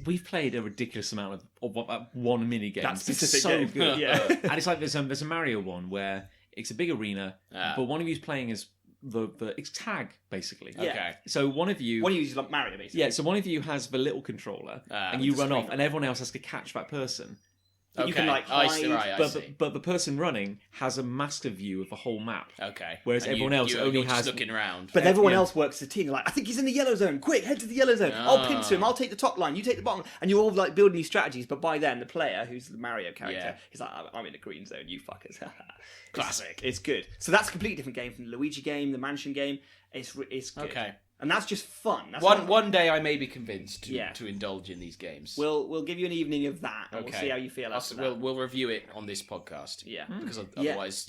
We've played a ridiculous amount of one mini game. That specific It's so game. good. Yeah. And it's like there's a Mario one where it's a big arena, but one of you's playing as it's tag basically. Yeah. Okay. So one of you. One of you is like Mario, basically. Yeah, so one of you has the little controller, and you With the run off, screen. and everyone else has to catch that person. But you can like I hide. see. Right, I see. But the person running has a master view of the whole map. Okay. Whereas And everyone else only you're just has- looking around. But everyone Yeah. else works as a team. They're like, I think he's in the yellow zone. Quick, head to the yellow zone. I'll pinch him. I'll take the top line. You take the bottom. And you're all like building these strategies. But by then, the player, who's the Mario character, Yeah. he's like, I'm in the green zone. You fuckers. Classic. It's good. So that's a completely different game from the Luigi game, the Mansion game. It's good. Okay. And that's just fun. That's One day I may be convinced to indulge in these games. We'll give you an evening of that, and we'll see how you feel after that. We'll review it on this podcast. Yeah. Because otherwise,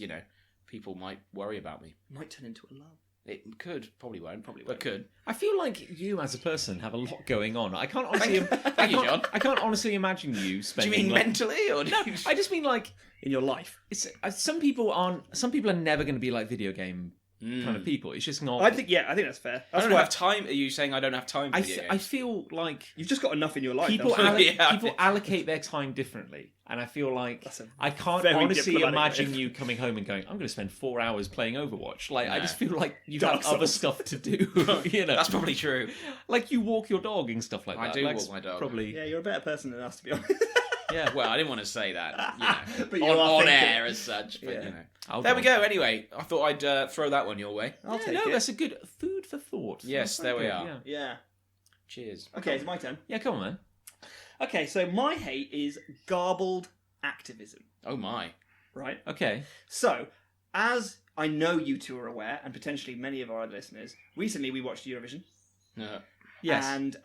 people might worry about me. Might turn into a love. It could, probably won't, Probably but won't. could. I feel like you as a person have a lot going on. I can't honestly. Thank you, John. I can't honestly imagine you Do you spending. mean like, mentally or No, I just mean like In your life. it's. Some people aren't. Some people are never going to be like video game kind of people. It's just not. I think that's fair. I That's don't why have time. Are you saying I don't have time for video I games? feel like you've just got enough in your life. people though. people allocate their time differently, and I feel like That's a I can't very honestly diplomatic imagine way. you coming home and going, "I'm going to spend 4 hours playing Overwatch." Like I No. just feel like you Dark have other Souls. stuff to do. You know, That's probably true. like you walk your dog and stuff like I that. do Like, walk my dog. Probably. Yeah, you're a better person than us, to be honest. Yeah. Well, I didn't want to say that, But you on are thinking. air as such. But Yeah. there we go. Anyway, I thought I'd throw that one your way. I'll take no, it. that's a good food for thought. Yes, That's there very we good, are. Yeah. Yeah. Cheers. Okay, it's my turn. Yeah, come on, man. Okay, so my hate is garbled activism, Oh my. right? Okay. So, as I know you two are aware, and potentially many of our listeners, recently we watched Eurovision. Yes. And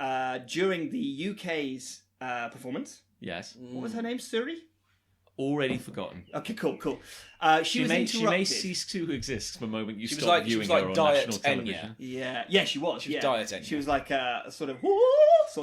during the UK's performance, Yes. what was her name? Suri? Already forgotten. Okay, cool. She was She interrupted. may cease to exist the moment you She was stop like- she viewing was like her on Diet national Enya. television. Yeah, she was. She was yeah. dieting. She was like sort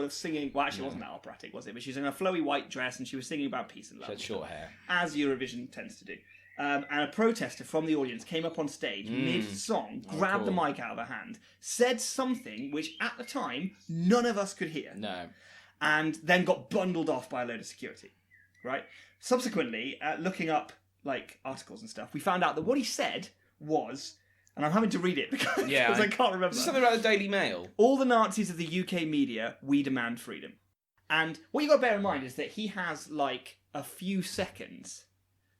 of singing. Well, actually, it wasn't that operatic, was it? But she was in a flowy white dress and she was singing about peace and love. She had short hair. As Eurovision tends to do. And a protester from the audience came up on stage mid-song, grabbed the cool. mic out of her hand, said something which at the time none of us could hear, No. and then got bundled off by a load of security. Right? Subsequently, looking up like articles and stuff, we found out that what he said was, and I'm having to read it because, Yeah, I can't remember. Is this something about the Daily Mail? All the Nazis of the UK media, we demand freedom. And what you got to bear in mind is that he has like a few seconds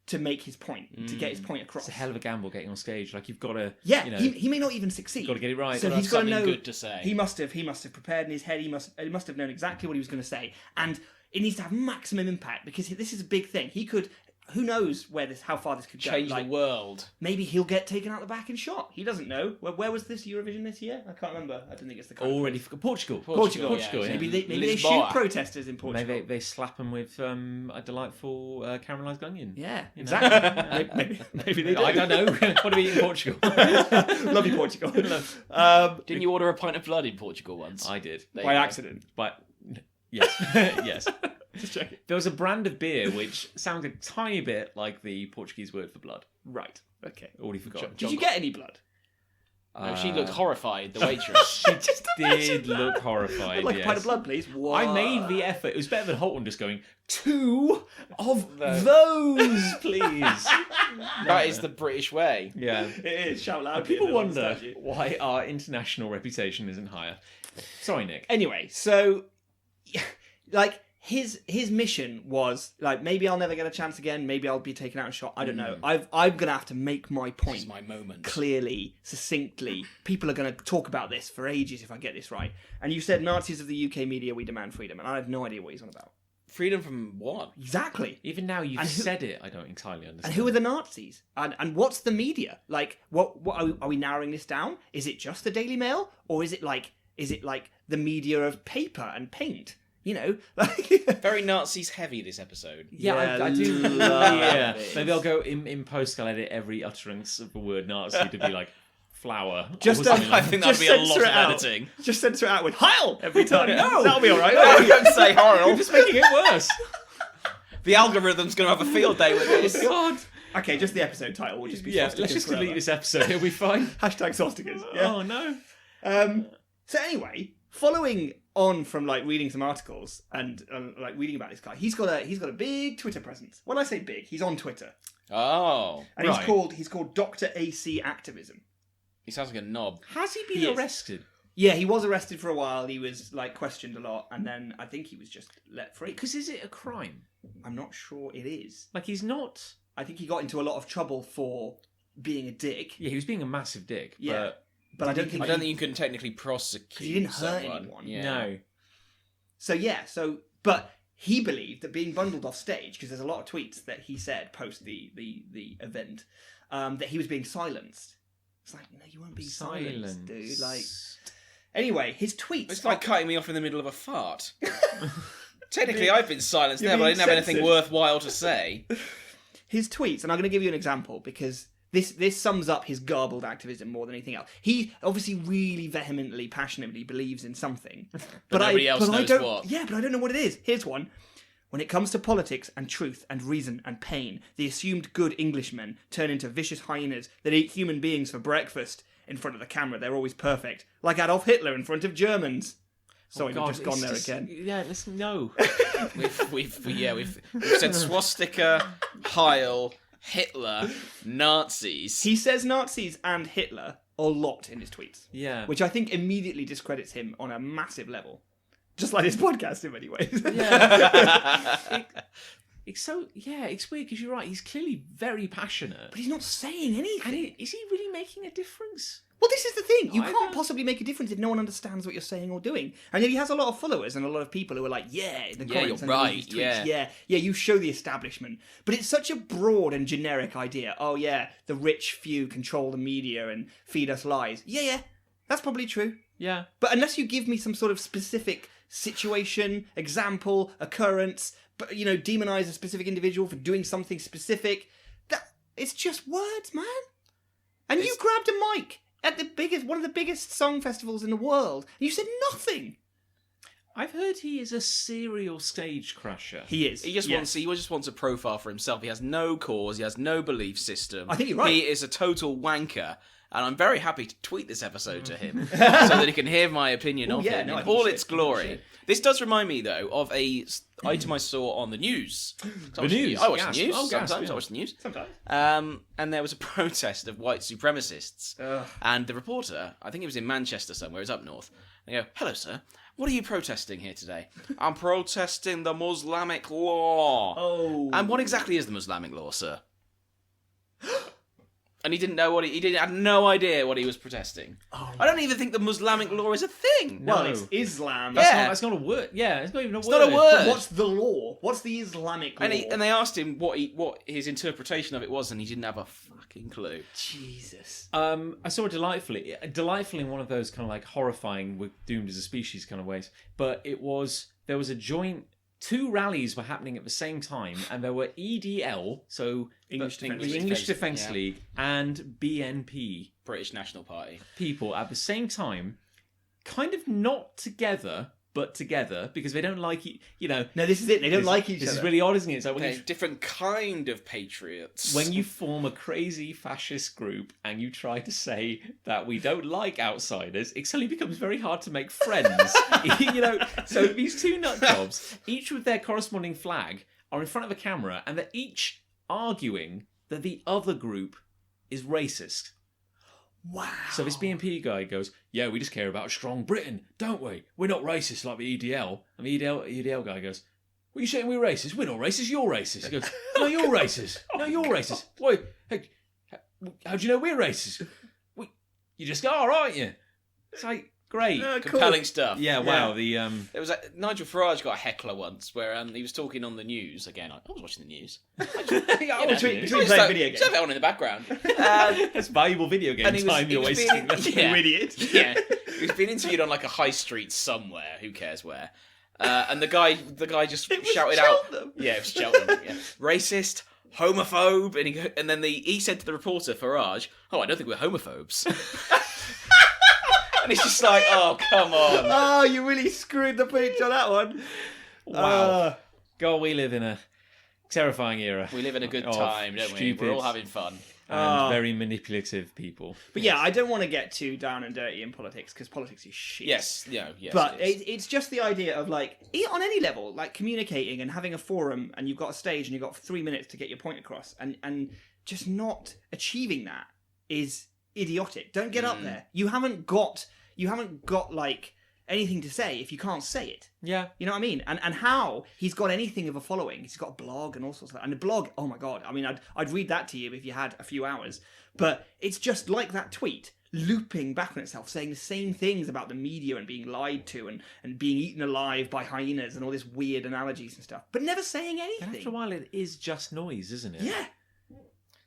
to make his point, to get his point across. It's a hell of a gamble getting on stage. Like you've got to. Yeah, You know, he may not even succeed. got to get it right. So Gotta he's have got to something know. good to say. He must have prepared in his head. He must have known exactly what he was going to say, and it needs to have maximum impact because this is a big thing. He could. Who knows how far this could go? Change Like, the world. maybe he'll get taken out the back and shot. He doesn't know. Where was this Eurovision this year? I can't remember. I don't think it's the country. Already Portugal. Portugal. yeah. Maybe they Lisboa. shoot protesters in Portugal. Maybe they slap them with a delightful caramelised onion. Yeah, You know? exactly. maybe they do. I don't know. What do we eat in Portugal? Love you, Portugal. Didn't you order a pint of blood in Portugal once? I did. There By you go. accident. But yes, yes. Just checking. There was a brand of beer which sounded a tiny bit like the Portuguese word for blood. Right. Okay. Already forgotten. Did you get any blood? No, she looked horrified, the waitress. She did look horrified. I'd like yes. a pint of blood, please. I made the effort. It was better than Holton just going, 2 of those, please. That is the British way. Yeah. It is. Shout loud. People wonder why our international reputation isn't higher. Sorry, Nick. Anyway, so like his mission was like, maybe I'll never get a chance again. Maybe I'll be taken out and shot. I don't know. I'm gonna have to make my This point is my moment. clearly, succinctly. People are going to talk about this for ages if I get this right. And you said Nazis of the UK media, we demand freedom, and I have no idea what he's on about. Freedom from what? Exactly. Even now you've said it, I don't entirely understand. And who are the Nazis? And what's the media? Like, what are we narrowing this down? Is it just the Daily Mail, or is it like the media of paper and paint? You know, like Very Nazis heavy this episode. Yeah, I do. Yeah, maybe I'll go in post. I'll edit every utterance of the word Nazi to be like flower. Just I think that'd be a lot of editing. Just censor it out with Heil every time. No, that'll be all right. No, don't say Heil. You're just making it worse. The algorithm's going to have a field day with this. God. Okay, just the episode title will just be. Yeah, let's just delete this episode. It'll be fine. Hashtag Sostikas. Yeah. Oh no. So anyway, following on from like reading some articles and like reading about this guy, he's got a big Twitter presence. When I say big, he's on Twitter. Oh, and right. he's called Dr. AC Activism. he sounds like a knob. Has he been arrested? Yeah, he was arrested for a while. He was like questioned a lot, and then I think he was just let free. Because is it a crime? I'm not sure it is. Like he's not. I think he got into a lot of trouble for being a dick. Yeah, he was being a massive dick. Yeah. But I don't think you can technically prosecute. he didn't hurt someone. anyone. Yeah. No. But he believed that being bundled off stage, because there's a lot of tweets that he said post the event, that he was being silenced. It's like, no, you weren't being silenced, dude. Like, anyway, his tweets. It's like cutting me off in the middle of a fart. Technically, I've been silenced there, but I didn't have anything censored. worthwhile to say. His tweets, and I'm going to give you an example because this sums up his garbled activism more than anything else. He obviously really vehemently, passionately believes in something, But nobody else knows don't, what. Yeah, but I don't know what it is. Here's one. When it comes to politics and truth and reason and pain, the assumed good Englishmen turn into vicious hyenas that eat human beings for breakfast. In front of the camera, they're always perfect, like Adolf Hitler in front of Germans. Sorry, God, we've just gone there just, again. Yeah, listen, no. We've said swastika, Heil, Hitler, Nazis. He says Nazis and Hitler a lot in his tweets. Yeah. Which I think immediately discredits him on a massive level. Just like this podcast in many ways. Yeah. It's so, yeah, it's weird because you're right. He's clearly very passionate. But he's not saying anything. And is he really making a difference? Well, this is the thing. You I can't don't- possibly make a difference if no one understands what you're saying or doing. And yet he has a lot of followers and a lot of people who are like, yeah, the Yeah, comments you're and right, these tweets, yeah. yeah, you show the establishment. But it's such a broad and generic idea. Oh, yeah, the rich few control the media and feed us lies. Yeah, that's probably true. Yeah. But unless you give me some sort of specific situation, example, occurrence, but demonize a specific individual for doing something specific, it's just words, man. And you grabbed a mic at one of the biggest song festivals in the world, and you said nothing. I've heard he is a serial stage crasher. He is. He just wants a profile for himself. He has no cause. He has no belief system. I think you're right. He is a total wanker. And I'm very happy to tweet this episode to him so that he can hear my opinion of him no, I in think all you its should. I think you glory. should. This does remind me, though, of a item I saw on the news. The news? I watch Gas. the news Oh, gas, sometimes. yeah. I watch the news. Sometimes. And there was a protest of white supremacists. Ugh. And the reporter, I think it was in Manchester somewhere, it's up north. They go, "Hello, sir. What are you protesting here today?" "I'm protesting the Muslimic law." Oh. And what exactly is the Muslimic law, sir? And he didn't know had no idea what he was protesting. Oh. I don't even think the Muslimic law is a thing. Well, No. it's Islam. That's not a word. Yeah, it's not even a word. It's not a word. But what's the law? What's the Islamic law? And they asked him what his interpretation of it was, and he didn't have a fucking clue. Jesus. I saw it delightfully in one of those kind of like horrifying, we're doomed as a species kind of ways. But there was a joint. 2 rallies were happening at the same time, and there were EDL, so English the Defence English League. Defence Yeah. League, and BNP British National Party. people at the same time, kind of not together, but together, because they don't like No, this is it. They don't like each This other. is really odd, isn't it? It's like when They're you different kind of patriots. when you form a crazy fascist group and you try to say that we don't like outsiders, it suddenly becomes very hard to make friends. So these 2 nutjobs, each with their corresponding flag, are in front of a camera and they're each arguing that the other group is racist. Wow. So this BNP guy goes, "Yeah, we just care about a strong Britain, don't we? We're not racist like the EDL." And the EDL guy goes, "What are you saying we're racist? We're not racist, you're racist." He goes, "No, you're racist. No, you're racist. Why? Hey, how do you know we're racist? You just are, aren't you?" It's like, Great. Compelling stuff. Yeah, wow. The There was Nigel Farage got a heckler once where he was talking on the news again. I was watching the news. Between playing video Just have games. it on in the background. that's valuable video game time you're wasting. You idiot. Yeah, he was being interviewed on like a high street somewhere. Who cares where? And the guy just shouted Cheltenham. out. Yeah, it was Cheltenham. Yeah. Racist, homophobe, and then he said to the reporter Farage, "Oh, I don't think we're homophobes." And it's just like, oh, come on. Oh, you really screwed the pooch on that one. Wow. God, we live in a terrifying era. We live in a good of time, don't we? stupid We're all having fun. and very manipulative people. But yeah, I don't want to get too down and dirty in politics because politics is shit. Yes. But it is. it's just the idea of like, on any level, like communicating and having a forum and you've got a stage and you've got 3 minutes to get your point across and just not achieving that is idiotic. Don't get up there. You haven't got like anything to say if you can't say it. Yeah. You know what I mean? And how he's got anything of a following. He's got a blog and all sorts of that. And the blog, oh my God. I mean, I'd read that to you if you had a few hours. But it's just like that tweet, looping back on itself, saying the same things about the media and being lied to and being eaten alive by hyenas and all this weird analogies and stuff. But never saying anything. And after a while, it is just noise, isn't it? Yeah.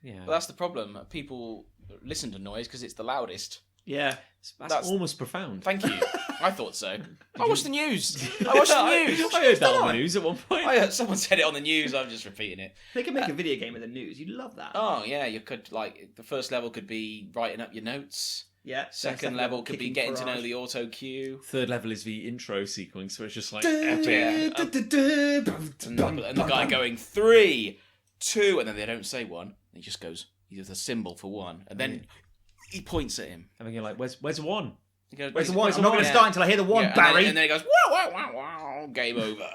Yeah. Well, that's the problem. People listen to noise because it's the loudest. Yeah. That's almost profound. Thank you. I thought so. I watched the news. I watched the news. I heard that on the news at one point. I heard someone said it on the news. I'm just repeating it. They could make a video game of the news. You'd love that. Oh yeah, you could the first level could be writing up your notes. Yeah. Second level could be getting to know the auto cue. Third level is the intro sequence, where it's just like And the guy going 3, 2, and then they don't say one. He just goes. He does a symbol for one, and then he points at him. And then you're like, "Where's one? He goes, Where's the one? I'm not going to start until I hear the one, Barry. And then he goes, wow, wow, wow, wow, game over.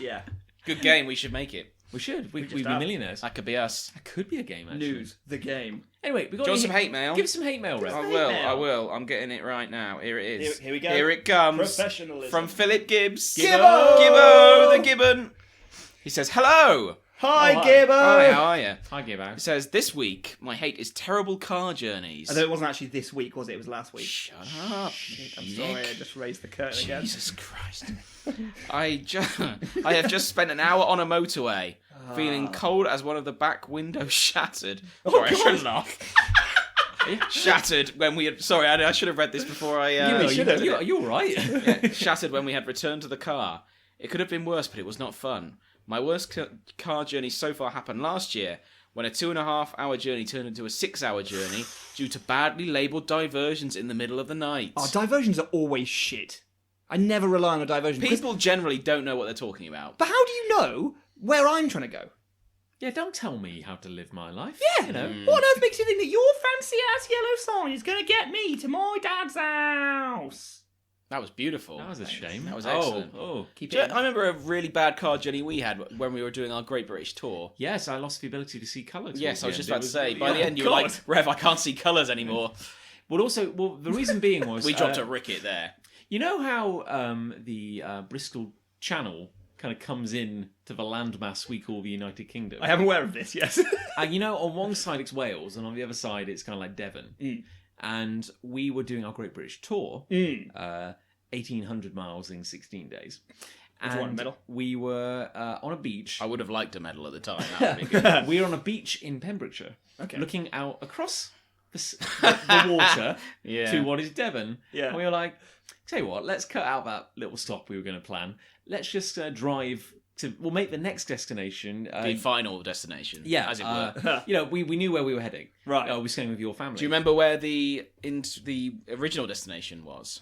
Yeah. Good game. We should make it. We should. We'd just be have. millionaires. That could be us. That could be a game, actually. News. The game. Anyway, we got Do you want some hate mail? Give us some hate mail, Rev. I will. I'm getting it right now. Here it is. Here we go. Here it comes. Professionalism. From Philip Gibbs. Gibbo! Gibbo the Gibbon. He says, hello. Hi, Oh, hi. Gibbo! Hi, how are you? Hi, Gibbo. He says, this week, my hate is terrible car journeys. Although it wasn't actually this week, was it? It was last week. Shut up. I'm sorry, I just raised the curtain again. Jesus Christ. I have just spent an hour on a motorway, feeling cold as one of the back windows shattered. Sorry, I shouldn't laugh. Shattered when we had... Sorry, I should have read this before I... You're all right. Yeah, shattered when we had returned to the car. It could have been worse, but it was not fun. My worst car journey so far happened last year, when a 2.5-hour journey turned into a 6-hour journey due to badly labelled diversions in the middle of the night. Oh, diversions are always shit. I never rely on a diversion. People generally don't know what they're talking about. But how do you know where I'm trying to go? Yeah, don't tell me how to live my life. Yeah. You know. What on earth makes you think that your fancy-ass yellow sign is going to get me to my dad's house? That was beautiful. That was a shame. That was excellent. Oh. Keep Do you- it in. I remember a really bad car journey we had when we were doing our Great British Tour. Yes, I lost the ability to see colour. Yes, I was towards just the about end. to It say. was- By the end, you were God. like, Rev, I can't see colours anymore. Well, the reason being was We dropped a ricket there. You know how the Bristol Channel kind of comes in to the landmass we call the United Kingdom? I am aware of this, yes. And you know, on one side it's Wales, and on the other side it's kind of like Devon. And we were doing our Great British Tour, 1,800 miles in 16 days. Would you want a medal? We were on a beach. I would have liked a medal at the time. That would be good. We were on a beach in Pembrokeshire, Okay. looking out across the water Yeah. to what is Devon. Yeah. And we were like, tell you what, let's cut out that little stop we were going to plan. Let's just drive to. We'll make the next destination. The final destination, Yeah, as it were. you know, we knew where we were heading. Right. We were staying with your family. Do you remember where the original destination was?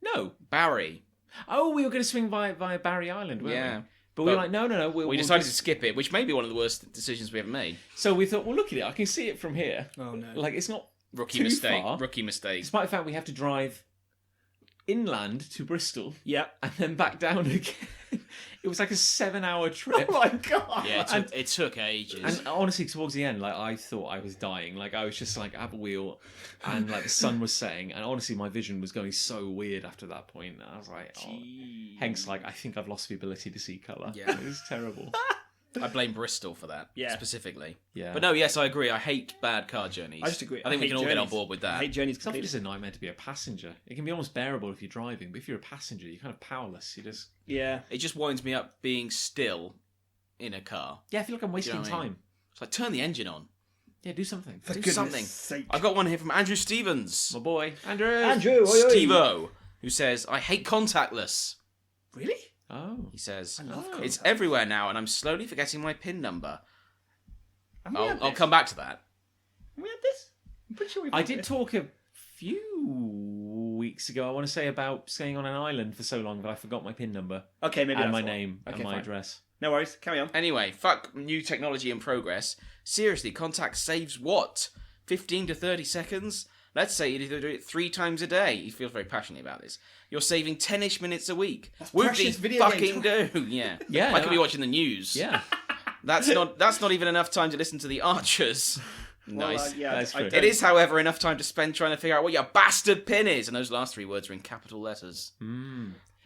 No. Barry. Oh, we were going to swing via Barry Island, weren't Yeah. we? But we were like, no. We decided to skip it, which may be one of the worst decisions we ever made. So we thought, well, look at it. I can see it from here. Oh, no. Like, it's not Rookie too mistake. far. Rookie mistake. Despite the fact we have to drive inland to Bristol Yeah. and then back down again. It was like a 7-hour trip. Oh, my God. Yeah, it took ages. And honestly, towards the end, like, I thought I was dying. Like, I was just like at the wheel, and like the sun was setting, and honestly, my vision was going so weird after that point. I was like, oh. Hence, like, I think I've lost the ability to see colour. Yeah. It was terrible. I blame Bristol for that, Yeah. specifically. Yeah. But no, yes, I agree. I hate bad car journeys. I just agree. I think we hate can all get on journeys. board with I that. hate journeys It's often completely. just a nightmare to be a passenger. It can be almost bearable if you're driving, but if you're a passenger, you're kind of powerless. You just Yeah. It just winds me up being still in a car. I feel like I'm wasting know what I mean? time. It's like, turn the engine on. Yeah, do something. For Do goodness something. sake. I've got one here from Andrew Stevens. My boy, Andrew. Andrew, oi, oi. Steve-O, who says, I hate contactless. Really? Oh, He says, I love it's contactless. everywhere now and I'm slowly forgetting my PIN number. Have we had I'll this? come back to that. Have we had this? I'm pretty sure we've I had did this. talk a few weeks ago. I want to say about staying on an island for so long that I forgot my PIN number Okay, maybe and that's my one. name and Okay, my fine. address. No worries. Carry on. Anyway, fuck new technology in progress. Seriously, contact saves what? 15 to 30 seconds? Let's say you do it 3 times a day. He feels very passionate about this. You're saving 10-ish minutes a week. That's Whoop precious de video fucking game do. Yeah. Yeah, I no, could be watching the news. Yeah, That's not even enough time to listen to the Archers. Nice. Well, yeah, That's I true. don't- It is, however, enough time to spend trying to figure out what your bastard PIN is, and those last 3 words are in capital letters.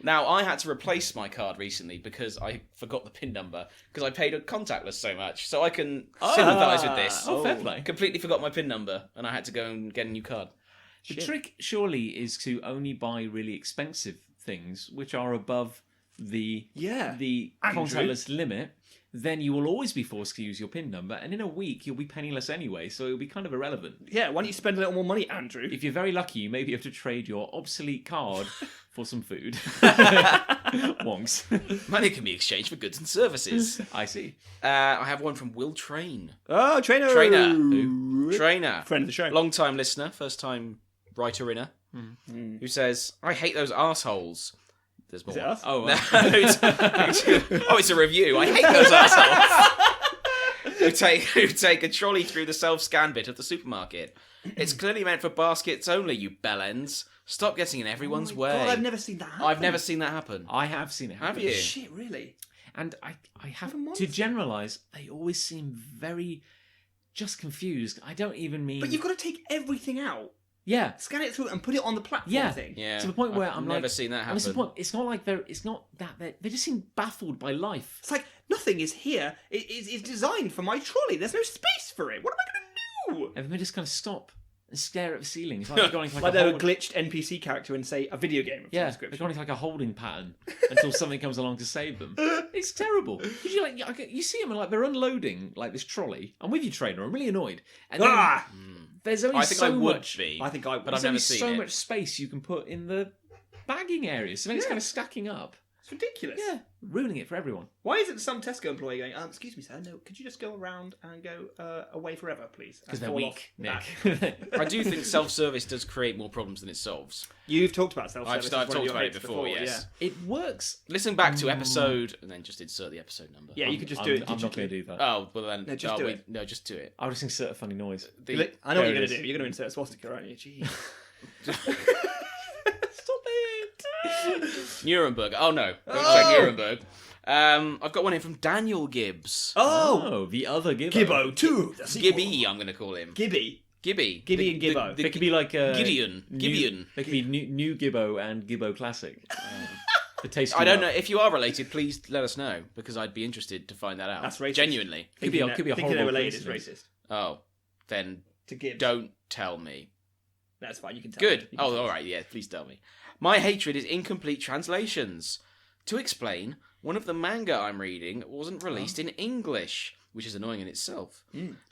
Now, I had to replace my card recently because I forgot the PIN number because I paid contactless so much. So I can sympathise with this. Oh, fair play. Completely forgot my PIN number, and I had to go and get a new card. The trick surely is to only buy really expensive things which are above the Yeah. contactless Andrew. limit. Then you will always be forced to use your PIN number, and in a week you'll be penniless anyway, so it'll be kind of irrelevant. Yeah, why don't you spend a little more money, Andrew? If you're very lucky, you may be able to trade your obsolete card for some food. Wonks. Money can be exchanged for goods and services. I see. I have one from Will Train. Oh, Trainer! Trainer. Who? Trainer. Friend of the show. Long-time listener, first-time writer-inner, who says, I hate those arseholes. There's more. Is it us? Oh, No, it's a review. I hate those assholes who take a trolley through the self-scan bit of the supermarket. It's clearly meant for baskets only, you bellends. Stop getting in everyone's way. God, I've never seen that happen. I've never seen that happen. I have seen it Have happen. you? Shit, really? And I have Even once? to generalise, they always seem very just confused. I don't even mean. But you've got to take everything out, yeah, scan it through, and put it on the platform Yeah. thing. Yeah. to the point where I've I'm never like, seen that and it's the happen. point. It's not like they just seem baffled by life. It's like nothing is here. It's designed for my trolley. There's no space for it. What am I going to do? And they just kind of stop and stare at the ceiling. It's like they're going Like like they're a a hold... glitched NPC character in, say, a video game of some Yeah, they're description. going like a holding pattern until something comes along to save them. It's terrible. 'Cause you see them and like they're unloading like this trolley. I'm with you, trainer. I'm really annoyed. And then Ah! there's only I think so I would much. be. I think I would. But I've There's only never seen so it. much space you can put in the bagging area, so then it's Yeah. kind of stacking up. It's ridiculous. Yeah, ruining it for everyone. Why isn't some Tesco employee going, excuse me, sir, no, could you just go around and go away forever, please? Because And they're fall weak, off Nick. back? I do think self-service does create more problems than it solves. You've talked about self-service. I've as one of talked your about it hates before, yes. It works. Listen back to episode, and then just insert the episode number. Yeah, you could just do it I'm not going digitally. to do that. Oh, well then. No, just do it. No, just do it. I'll just insert a funny noise. I know what There you're it going is. to do. You're going to insert a swastika, aren't you? Jeez. Stop it! Nuremberg. Oh no, don't say Nuremberg. I've got one here from Daniel Gibbs. Oh! the other Gibbo. Gibbo 2! the sequel. Gibby, I'm going to call him. Gibby. Gibby. Gibby and Gibbo. They could be like Gideon. New, Gideon. They could be new Gibbo and Gibbo Classic. The taste. I don't know if you are related. Please let us know because I'd be interested to find that out. That's racist. Genuinely. Could be a Thinking they're horrible related is coincidence. racist. Oh, then To Gibbs. don't tell me. That's fine, you can tell. Good. You can Oh, tell. all right. Yeah, please tell me. My hatred is incomplete translations. To explain, one of the manga I'm reading wasn't released in English, which is annoying in itself.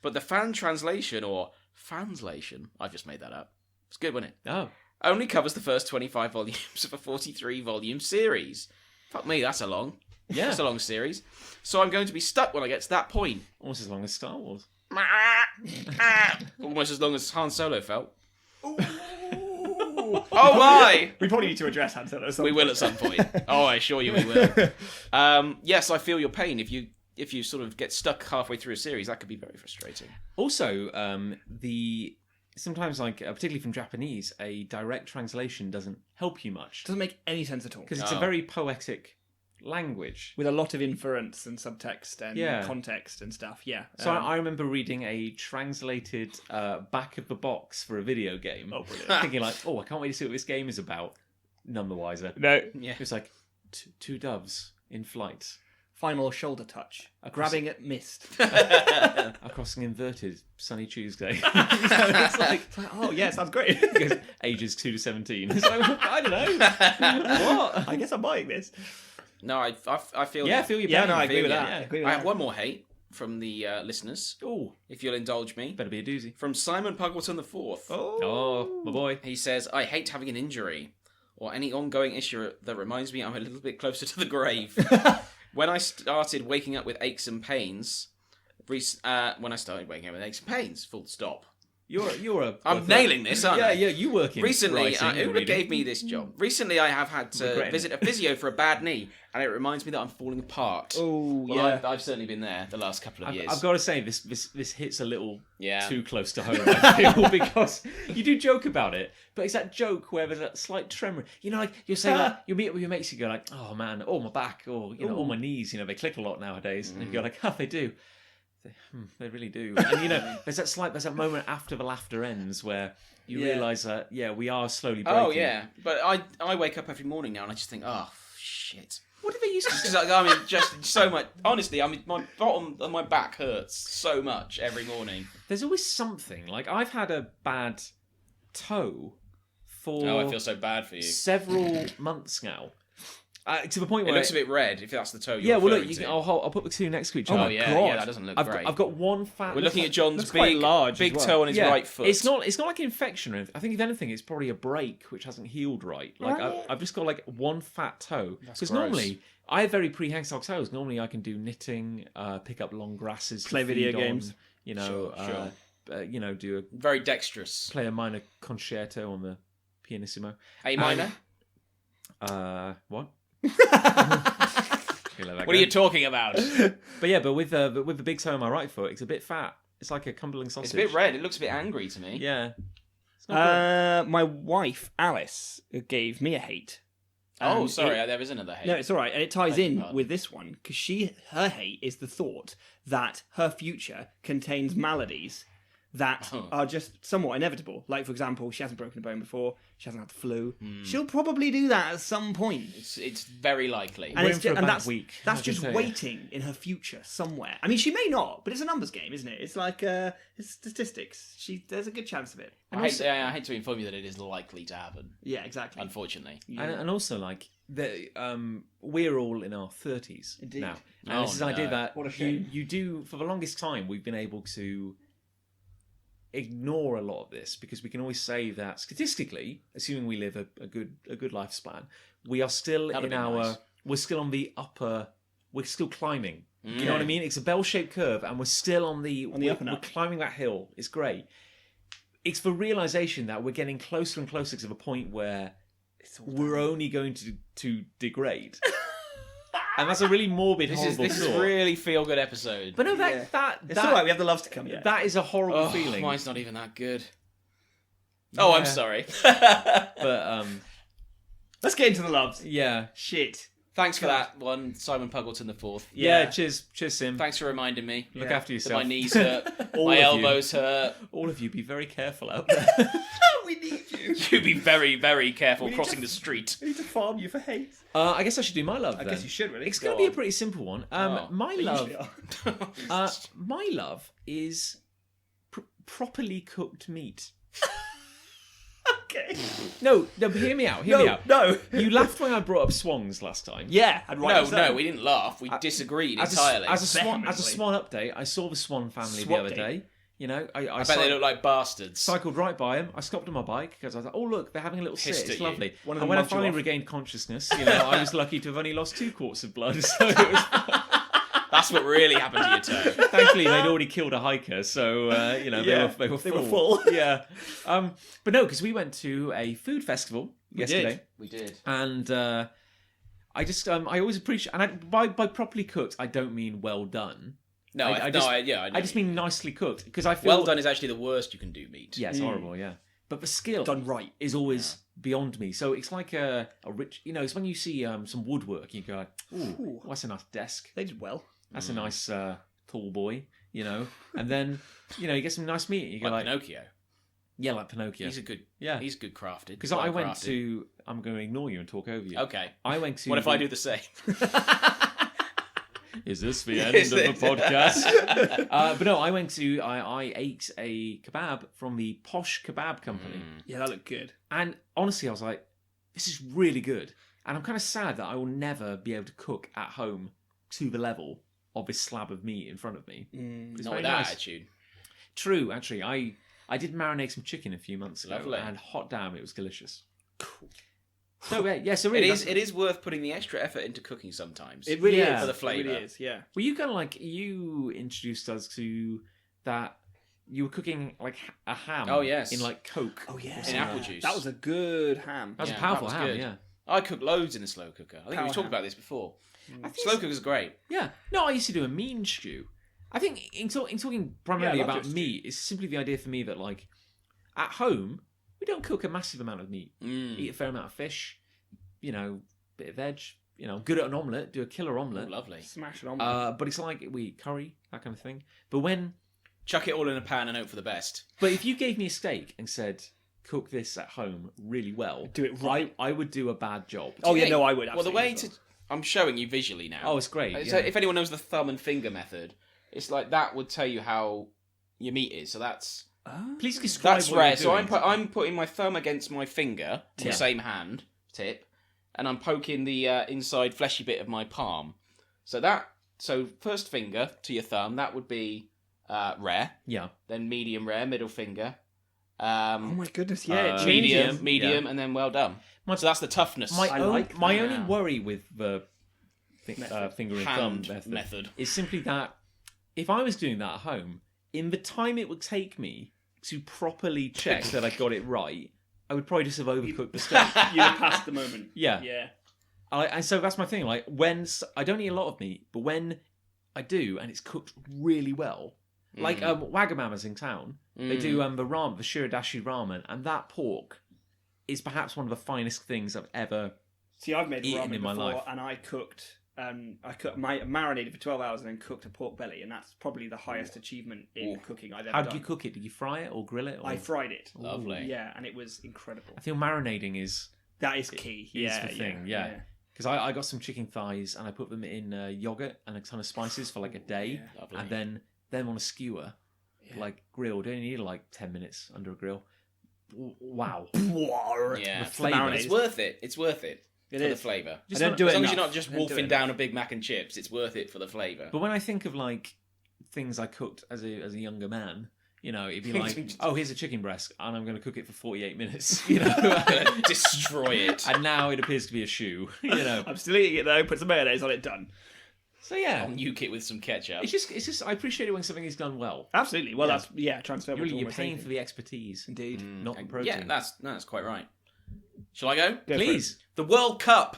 But the fan translation, or fanslation, I've just made that up. It's good, wasn't it? Oh, Only covers the first 25 volumes of a 43-volume series. Fuck me, that's a long. yeah. That's a long series. So I'm going to be stuck when I get to that point. Almost as long as Star Wars. Almost as long as Han Solo felt. Ooh. Oh my! We probably need to address Han Solo. We will at some point. Oh, I assure you we will. Yes, I feel your pain. If you sort of get stuck halfway through a series, that could be very frustrating. Also, sometimes, like particularly from Japanese, a direct translation doesn't help you much Doesn't make any sense at all. because it's Oh. a very poetic language. With a lot of inference and subtext and Yeah. context and stuff, yeah. So I remember reading a translated back of the box for a video game, Oh, brilliant. thinking like, "Oh, I can't wait to see what this game is about." None the wiser. No. Yeah. It was like two doves in flight final shoulder touch, grabbing at mist. Across an inverted sunny Tuesday. It's like, Oh yeah, sounds great. ages 2 to 17. It's like, I don't know. What? I guess I'm buying this. No, I feel Yeah, I that. feel your Yeah, pain. no, I agree with Yeah. that. I agree with I that. have one more hate from the listeners, Oh, if you'll indulge me. better be a doozy. From Simon Pugleton the Fourth. Oh, my boy. He says, I hate having an injury or any ongoing issue that reminds me I'm a little bit closer to the grave. When I started waking up with aches and pains, full stop. I'm nailing this, aren't I? Yeah, you work in Recently, writing and Una reading. gave me this job. Recently, I have had to Regretting visit a physio for a bad knee, and it reminds me that I'm falling apart. Oh Well, yeah. I've certainly been there the last couple of years. I've got to say, this hits a little Yeah. too close to home, I feel, because you do joke about it, but it's that joke where there's that slight tremor. You know, like, you'll say, like, you'll meet up with your mates, you go like, oh man, oh my back, or, you know, oh my knees, you know, they click a lot nowadays, and you go like, oh, they do. They really do. And, you know, there's that moment after the laughter ends where you realise that, we are slowly breaking. Oh, yeah. But I wake up every morning now, and I just think, oh, shit. What did they used to say? I mean, just so much. Honestly, I mean, my bottom of my back hurts so much every morning. There's always something. Like, I've had a bad toe for Oh, I feel so bad for you. several months now. To the point It where looks a bit red, if that's the toe you're yeah, well, look, referring to. I'll put the two next to each Oh other. my yeah, God. that doesn't look I've great. got one fat. We're looking at John's looks quite large big as well. toe on his right foot. It's not like an infection or anything. I think if anything, it's probably a break which hasn't healed right. Like I've just got like one fat toe because gross. normally I have very prehensile toes. Normally I can do knitting, pick up long grasses, to Play video feed on, games. You know, Sure. you know, do Very dexterous. play a minor concerto on the pianissimo. A minor? What? What are you talking about? But with the big toe on my right foot, it's a bit fat. It's like a Cumberland sausage. It's a bit red. It looks a bit angry to me. Yeah. It's not My wife Alice gave me a hate. Oh, And sorry. it- There is another hate. No, it's all right, and it ties Beg your in pardon. with this one because her hate is the thought that her future contains maladies that are just somewhat inevitable. Like, for example, she hasn't broken a bone before, she hasn't had the flu. She'll probably do that at some point. It's very likely. And, in for a bad that's week, I that's can just tell you. waiting in her future somewhere. I mean, she may not, but it's a numbers game, isn't it? It's like it's statistics. There's a good chance of it. I hate to inform you that it is likely to happen, Yeah, exactly. unfortunately. And also, like, we're all in our 30s Indeed. now. And Oh, this is an idea no. that What a shame. you do, for the longest time, we've been able to ignore a lot of this because we can always say that statistically, assuming we live a good lifespan, we are still That'd in be our nice. we're still on the upper, we're still climbing. You know Yeah. what I mean? It's a bell-shaped curve and we're still on the On the up and we're up. climbing that hill. It's great. It's the realization that we're getting closer and closer to the point where we're only going to degrade. And that's a really morbid, This horrible is thought. really feel good episode. But no, Yeah. that It's all right. We have the loves to come yet. that is a horrible Oh, feeling. mine's not even that good. Oh, I'm Yeah. sorry. But Let's get into the loves. yeah. Shit. Thanks for that one, Simon Pugleton the Fourth. Yeah, Yeah. cheers, Sim. Thanks for reminding me Look Yeah. after that yourself. my knees hurt, All my of you. elbows hurt. All of you, be very careful out there. We need you. You be very, very careful We need crossing to- the street. We need to farm you for hate. I guess I should do my love. I then. guess you should really. It's Go going to be a on. pretty simple one. My They love, usually are. my love is properly cooked meat. Okay. No, hear me out. Hear me out. No. You laughed when I brought up swans last time. Yeah, and right. No, we didn't laugh. We disagreed entirely. As a swan Vehemently. update, I saw the swan family Swat the other day. day. You know, I I bet they look like bastards. cycled right by him. I stopped on my bike because I was like, "Oh look, they're having a little Pissed sit. at It's you. lovely." One of And them when I mugged you finally off. regained consciousness, you know, I was lucky to have only lost 2 quarts of blood. So it was That's what really happened to your toe. thankfully they'd already killed a hiker, so you know Yeah, they were they were full. full. Yeah, but no, because we went to a food festival yesterday, We did. and I just I always appreciate, and by properly cooked, I don't mean well done. No, I just I just mean nicely cooked because I feel well done is actually the worst you can do meat. Yeah, it's horrible. Yeah, but the skill Done right. is always beyond me. So it's like a rich, you know, it's when you see some woodwork, you go like, ooh, that's a nice desk. They did well. That's a nice tall boy, you know. And then, you know, you get some nice meat. You go Like like, Pinocchio. yeah, like Pinocchio. He's good crafted. Because I went to, I'm going to ignore you and talk over you. Okay. I went to. What if I do the same? Is this the end of the podcast? But no, I ate a kebab from the Posh Kebab Company. Yeah, that looked good. And honestly, I was like, this is really good. And I'm kind of sad that I will never be able to cook at home to the level of this slab of meat in front of me. It's Not very with that nice. attitude. True, actually. I did marinate some chicken a few months ago. Lovely. And hot damn, it was delicious. Cool. So, so It really, is worth putting the extra effort into cooking sometimes. It really Yeah. is. For the It flavour. really is, yeah. were you kind of like, you introduced us to that, you were cooking like a ham. Oh, yes. In like Coke. Oh, yeah. In apple juice. That was a good ham. That was Yeah, a powerful that was ham, good. yeah. I cook loads in the slow cooker. I think Power we've talked ham. about this before. I think Slow cookers are great. Yeah. No, I used to do a mean stew. I think in talking primarily Yeah, I love about your meat, it's simply the idea for me that, like, at home, we don't cook a massive amount of meat. Eat a fair amount of fish, bit of veg, good at an omelette, do a killer Oh, omelette. lovely. Smash it on. But it's like we eat curry, that kind of thing. But Chuck it all in a pan and hope for the best. if you gave me a steak and said, cook this at home really well, Do it right. I would do a bad job. Oh, yeah, think- no, I would. Well, the way absolutely. I'm showing you visually now. Oh, it's great. So yeah. if anyone knows the thumb and finger method, it's like that would tell you how your meat is. So that's Please describe that's what rare. you're So doing. I'm putting my thumb against my finger, Yeah. the same hand tip, and I'm poking the inside fleshy bit of my palm. So first finger to your thumb, that would be rare. Yeah. Then medium rare, middle finger. Oh, my goodness, yeah. It Medium. changes. medium, and then well done. So that's the toughness. My I own, like my that. only worry with the finger and thumb Hand method. is simply that if I was doing that at home, in the time it would take me to properly check that I got it right, I would probably just have overcooked the steak. You'd have passed the moment. Yeah. Yeah. And so that's my thing. Like I don't eat a lot of meat, but when I do and it's cooked really well, like Wagamama's in town, they do the shiradashi ramen, and that pork is perhaps one of the finest things I've ever. See, I've made Eaten ramen in my before, life. and I cooked. Marinated for 12 hours and then cooked a pork belly, and that's probably the highest achievement in cooking I've ever How done. did you cook it? Did you fry it or grill it? Or... I fried it. Lovely. Yeah, and it was incredible. I feel marinating is That is key. is Yeah, the thing. Yeah. Because I got some chicken thighs and I put them in yogurt and a ton of spices for like a day, Lovely. and then them on a skewer, like grilled. Only need like 10 minutes under a grill. Wow. Yeah, The flavour. It's worth it. It's worth it. It For is. the flavour. I don't do As it long as enough. you're not just I don't do wolfing it down enough. a Big Mac and chips, it's worth it for the flavour. But when I think of like things I cooked as a younger man, it'd be like, oh, here's a chicken breast, and I'm going to cook it for 48 minutes. Destroy it. And now it appears to be a shoe. I'm still eating it though. Put some mayonnaise on it. Done. So yeah, I'll nuke it with some ketchup. it's just I appreciate it when something is done well. Absolutely. Well, Yeah. that's transferable. to You're almost paying anything. for the expertise, Indeed. not the protein. Yeah, that's quite right. Shall I go? Go for Please. The World Cup.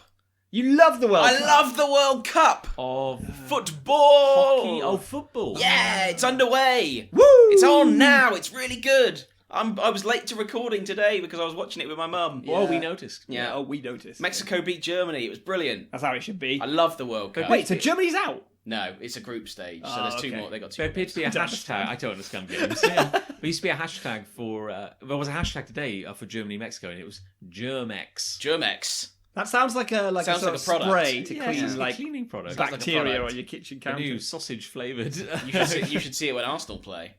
You love the World I Cup. love the World Cup. Of Football. hockey, football. Yeah, it's underway. Woo! It's on now. It's really good. I was late to recording today because I was watching it with my mum. Well, we Yeah. noticed. Yeah. Oh, we noticed. Mexico beat Germany. It was brilliant. That's how it should be. I love the World Cup. Wait, so Germany's out? No, it's a group stage, so Oh, there's two okay. more. They got two. There appeared to be a I don't hashtag. I don't understand games. Yeah. There used to be a hashtag for. There was a hashtag today for Germany, Mexico, and it was Germex. Germex. That sounds like a Sounds sort like of a product. spray to Yeah, clean it's like a cleaning product. like a bacteria product. on your kitchen A new counter. sausage flavoured. You should see it when Arsenal play.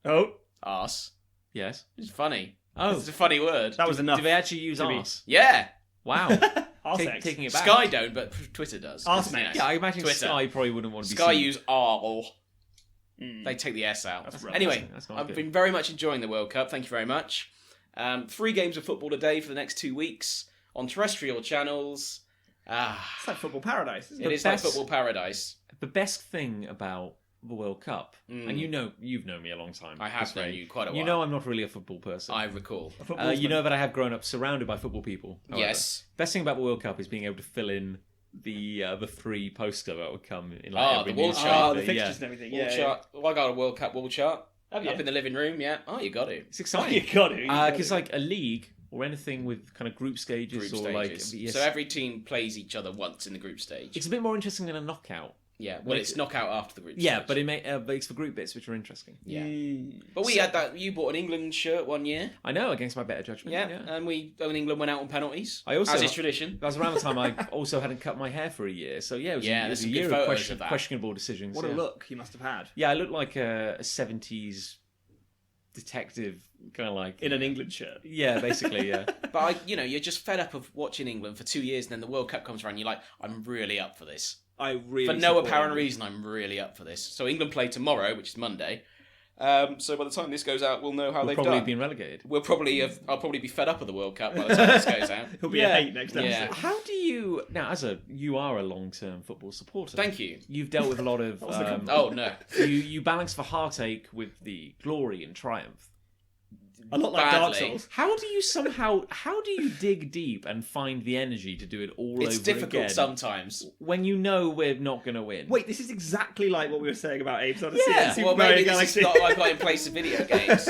Oh, Arse. Yes. It's funny. Oh, It's a funny word. that was enough. do they actually use To be- arse? Yeah. Wow. Arsex. Taking it back. Sky don't, but Twitter does. Arsemex. Yeah, I imagine Twitter. Sky probably wouldn't want to be Sky seen. use R. Mm. They take the S out. That's rough. Anyway, That's not I've good. been very much enjoying the World Cup. Thank you very much. 3 games of football a day for the next 2 weeks on terrestrial channels. It's like football paradise, isn't It it? is like best- football paradise. The best thing about the World Cup, and you've known me a long time. I have Chris known Ray. you quite a while. You know I'm not really a football person. I recall. You know that I have grown up surrounded by football people. However. Yes. Best thing about the World Cup is being able to fill in the 3 poster that would come in like every the wall news chart. Oh, feed, the fixtures yeah. and everything. Wall Yeah, chart. Well, I got a World Cup wall chart. Have you? Up in the living room, yeah. Oh, you got it. It's Yeah. exciting. You got it. Because like a league or anything with kind of group stages Group or stages. like So every team plays each other once in the group stage. it's a bit more interesting than a knockout Yeah, well, it's knockout after the group Yeah, stage. but it's for group bits, which are interesting. Yeah. But we had that. You bought an England shirt one year. I know, against my better judgment. Yeah, and England went out on penalties. As is tradition. That was around the time I also hadn't cut my hair for a year. So yeah, it was there's a some year good of photos of that. questionable decisions. What a look you must have had. Yeah, I looked like a 70s detective, kind of like... In an England shirt. Yeah, basically, yeah. But, you're just fed up of watching England for 2 years, and then the World Cup comes around, you're like, I'm really up for this. For no apparent reason, I'm really up for this. So England play tomorrow, which is Monday. So by the time this goes out, we'll know how they've probably done. been relegated. I'll probably be fed up with the World Cup by the time this goes out. It'll be a hate next episode. Yeah. How do you... Now, you are a long-term football supporter. Thank you. You've dealt with a lot of... Oh, no. You balance the heartache with the glory and triumph. A lot like Dark Badly. Souls. How do you dig deep and find the energy to do it all over again? It's difficult sometimes. When you know we're not going to win. Wait, this is exactly like what we were saying about Abe's Odyssey. Yeah. and Super Well, Mario maybe this Galaxy. is not what I've got in place of video games.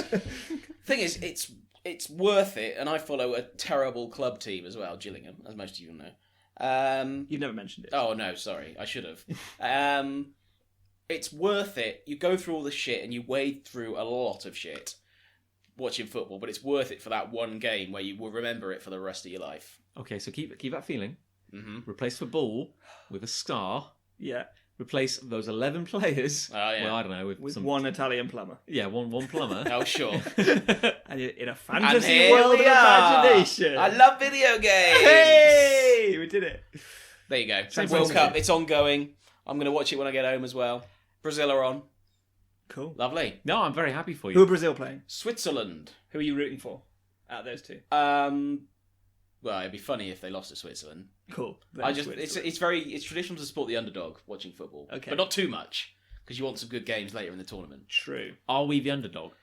Thing is, it's worth it, and I follow a terrible club team as well, Gillingham, as most of you will know. You've never mentioned it. Oh no, sorry, I should have. It's worth it. You go through all the shit, and you wade through a lot of shit watching football, but it's worth it for that one game where you will remember it for the rest of your life. Okay, so keep that feeling. Mm-hmm. Replace the ball with a star. Yeah. Replace those 11 players. Oh, yeah. Well, I don't know. With some... one Italian plumber. Yeah, one plumber. Oh, sure. And in a And fantasy here world we of are. imagination. I love video games. Hey! We did it. There you go. Sounds World awesome. Cup. It's ongoing. I'm going to watch it when I get home as well. Brazil are on. Cool. Lovely. No, I'm very happy for Who are you. Brazil playing? Switzerland. Who are you rooting for out of those two? Well, it'd be funny if they lost to Switzerland. Cool. It's traditional to support the underdog watching football. Okay. But not too much, because you want some good games later in the tournament. True. Are we the underdog?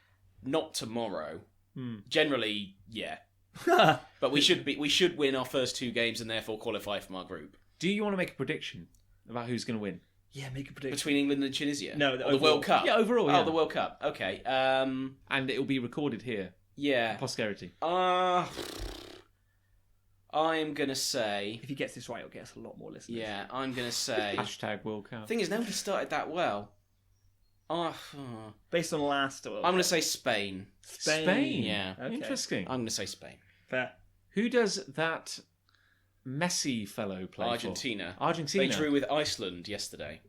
Not tomorrow. Hmm. Generally, yeah. But we should win our first two games and therefore qualify from our group. Do you want to make a prediction about who's going to win? Yeah, make a prediction. Between England and Tunisia? No, Or the overall. World Cup? Yeah, overall, yeah. Oh, the World Cup. Okay. And it'll be recorded here. Yeah. Posterity. I'm going to say... If he gets this right, he'll get us a lot more listeners. Yeah, I'm going to say... Hashtag World Cup. Thing is, nobody started that well. Based on last World I'm going to Cup. say Spain. Spain. Yeah. Okay. Interesting. I'm going to say Spain. Fair. Who does that Messi fellow play Argentina. for? Argentina. They drew with Iceland yesterday.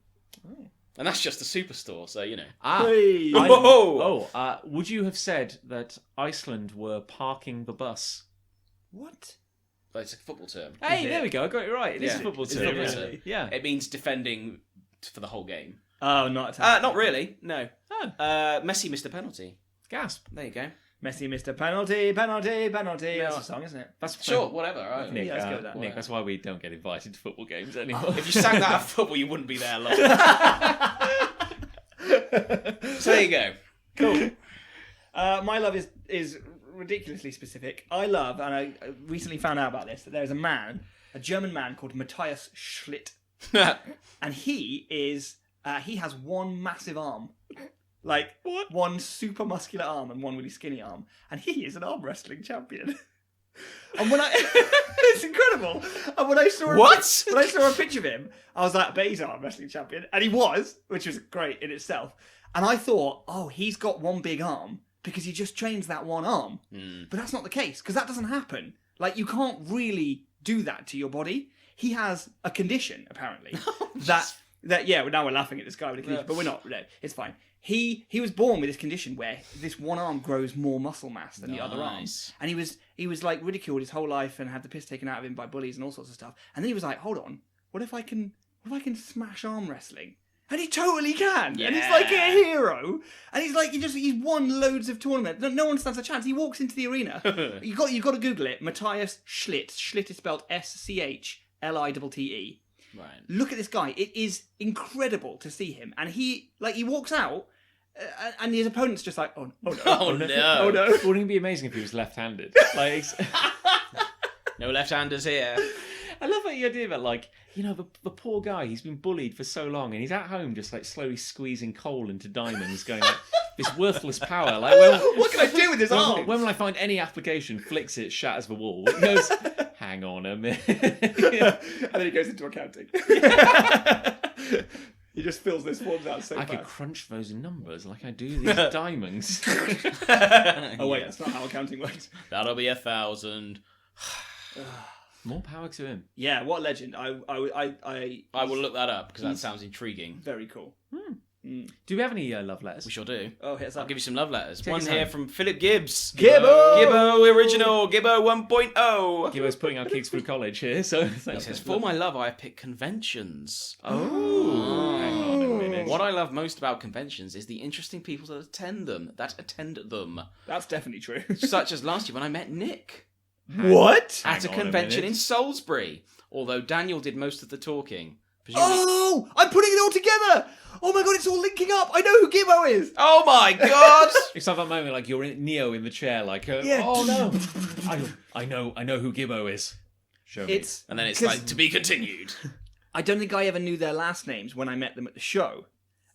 Oh. And that's just a superstore, so, you know. Ah. Hey. Would you have said that Iceland were parking the bus? What? But it's a football term. Hey, it? there we go. I got it right. It is Yeah. a football It's term. football yeah. term. Yeah. It means defending for the whole game. Oh, not attacking. Not really, no. Oh, Messi missed a penalty. gasp. There you go. Messi missed a penalty. That's No. a song, isn't it? That's Sure, whatever. All right. Nick, Yeah, let's go with that. Nick, that's why we don't get invited to football games anymore. If you sang that at football, you wouldn't be there long. So there you go. Cool. My love is ridiculously specific. I love, and I recently found out about this, that there's a German man called Matthais Schlitte, and he has one massive arm. Like, one super muscular arm and one really skinny arm. And he is an arm wrestling champion. And when it's incredible. And when I saw a picture of him, I was like, I bet he's an arm wrestling champion. And he was, which was great in itself. And I thought, oh, he's got one big arm because he just trains that one arm. But that's not the case, because that doesn't happen. Like, you can't really do that to your body. He has a condition, apparently. Well, now we're laughing at this guy with a condition, but we're not. No, it's fine. He was born with this condition where this one arm grows more muscle mass than the other arm, Nice. and he was like ridiculed his whole life and had the piss taken out of him by bullies and all sorts of stuff. And then he was like, "Hold on, what if I can smash arm wrestling?" And he totally can, and he's like a hero. And he's like, he's won loads of tournaments. No one stands a chance. He walks into the arena. you got to Google it. Matthais Schlitte. Schlitte is spelled SCHLITTE. Right. Look at this guy. It is incredible to see him. And he walks out, and his opponent's just like, oh no. Oh no. Oh no. Wouldn't it be amazing if he was left-handed? Like, No left-handers here. I love the idea that, like, you know, the poor guy, he's been bullied for so long, and he's at home just, like, slowly squeezing coal into diamonds, going, like, this wortheless power. Like, What can I do with this arm? When will I find any application? Flicks it, shatters the wall. He goes, hang on a minute. And then he goes into accounting. He just fills this forms out so I fast. could crunch those numbers like I do these diamonds. Oh wait, that's not how accounting works. That'll be 1,000. More power to him. Yeah, what a legend. I will look that up because that sounds intriguing. Very cool. Do we have any love letters? We sure do. Oh, here's I'll that. give you some love letters. Take One us here home. from Philip Gibbs. Gibbo! Original. Gibbo 1.0. Gibbo's putting our kids through college here, so He says, for my love, I pick conventions. Oh, hang on a minute. What I love most about conventions is the interesting people that attend them. That's definitely true. Such as last year when I met Nick What? at a Hang on a convention minute. in Salisbury. Although Daniel did most of the talking. Presumably... Oh! I'm putting it all together! Oh my god, it's all linking up! I know who Gibbo is! Oh my god! It's like that moment, like you're Neo in the chair, like, Yeah. oh no, I know who Gibbo is. Show me. And then it's 'cause like, to be continued. I don't think I ever knew their last names when I met them at the show.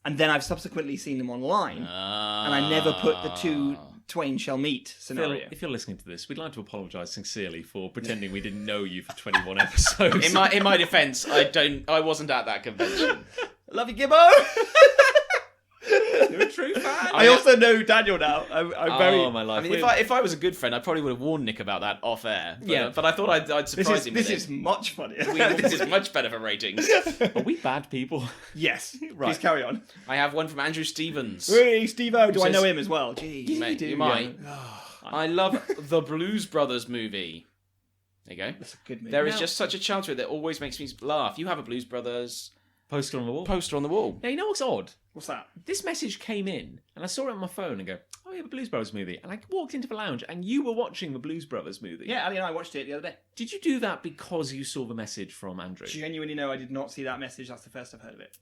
And then I've subsequently seen them online. And I never put the two twain shall meet Phil, scenario. if you're listening to this, we'd like to apologise sincerely for pretending we didn't know you for 21 episodes. In my defence, I wasn't at that convention. Love you, Gibbo! You're a true fan. I also know Daniel now. I'm very... Oh my life. I mean, if I was a good friend, I probably would have warned Nick about that off air. But, Yeah. but I thought I'd surprise him with This is much funnier. it. This is much better for ratings. Are we bad people? Yes. Right. Please carry on. I have one from Andrew Stevens. Hey, Steve-O. Do I Says- know him as well? Jeez. Mate, do, you might. yeah. I love the Blues Brothers movie. There you go. That's a good movie. There is Now- just such a charm to it that always makes me laugh. You have a Blues Brothers Poster on the wall. poster on the wall. Now, you know what's odd? What's that? This message came in, and I saw it on my phone and go, oh, we have a Blues Brothers movie. And I walked into the lounge, and you were watching the Blues Brothers movie. Yeah, Ali and I watched it the other day. Did you do that because you saw the message from Andrew? Genuinely, no, I did not see that message. That's the first I've heard of it.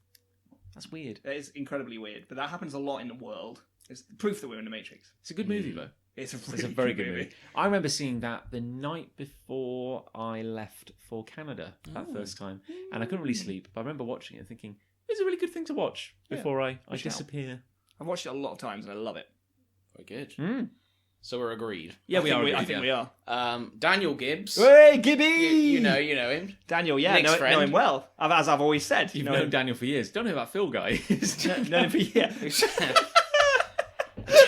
That's weird. That is incredibly weird, but that happens a lot in the world. It's proof that we're in the Matrix. It's a good movie, though. It's a, It's really a very good movie. I remember seeing that the night before I left for Canada that first time, and I couldn't really sleep. But I remember watching it and thinking, it's a really good thing to watch before I shout. disappear. I've watched it a lot of times and I love it. Very good. Mm. So we're agreed. Yeah, we are. I think we are. Daniel Gibbs. Hey, Gibby! You know him. Daniel, yeah, Nick's know friend. him well. As I've always said. You've know known him. Daniel for years. Don't know who that Phil guy is. Known him for yeah.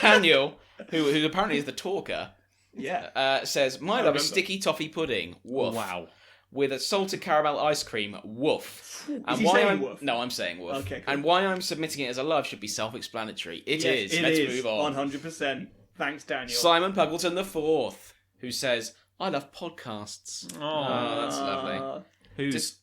Daniel, who apparently is the talker, Yeah. says, my love remember. is sticky toffee pudding. Woof. Wow. With a salted caramel ice cream. Woof. Is he saying woof? No, I'm saying woof. Okay, cool. And why I'm submitting it as a love should be self-explanatory. It is. It Let's is, move on. 100%. Thanks, Daniel. Simon Puggleton the Fourth, who says, I love podcasts. Oh, that's lovely. Who's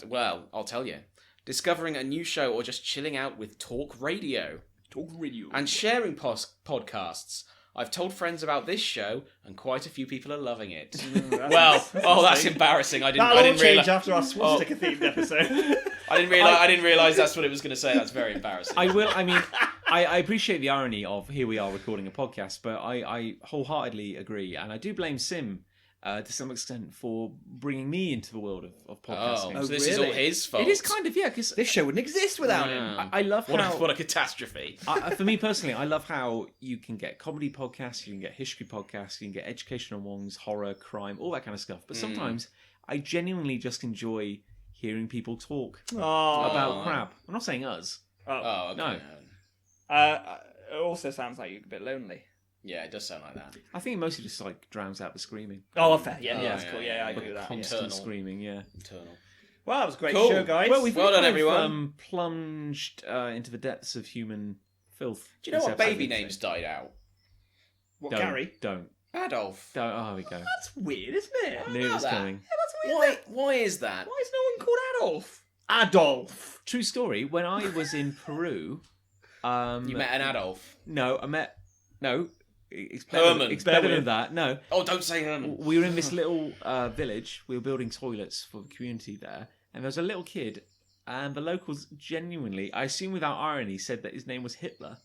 Well, I'll tell you. Discovering a new show or just chilling out with talk radio. Talk radio. And sharing podcasts. I've told friends about this show, and quite a few people are loving it. That's embarrassing. I That'll all didn't change realize. after our swastika themed episode. I didn't realize that's what it was going to say. That's very embarrassing. I appreciate the irony of here we are recording a podcast, but I wholeheartedly agree, and I do blame Sim to some extent for bringing me into the world of podcasting. So this is all his fault. It is kind of, yeah, because This show wouldn't exist without him. I love how... What a catastrophe. For me personally, I love how you can get comedy podcasts, you can get history podcasts, you can get educational ones, horror, crime, all that kind of stuff. But sometimes I genuinely just enjoy hearing people talk about crap. I'm not saying us. Oh, okay. No. It also sounds like you're a bit lonely. Yeah, it does sound like that. I think it mostly just like drowns out the screaming. Oh, fair. Yeah, Oh, that's yeah, cool. yeah, Yeah, I yeah. agree with that. Yeah. Constant Internal. screaming, yeah. Internal. Well, that was a great Cool. show, guys. Well, we've Well done, kind of, everyone. Plunged into the depths of human filth. Do you know this what episode, baby I'd say. names died out? What, Don't, Gary? Don't. Adolf. Oh, here we go. That's weird, isn't it? Knew it was that. coming. That's weird. Why is that? Why is no one called Adolf? Adolf. True story. When I was in Peru, You met an Adolf. No, I met no. It's Herman. better, it's better than that. No, Oh, don't say Herman. we were in this little village. We were building toilets for the community there, and there was a little kid, and the locals genuinely, I assume without irony, said that his name was Hitler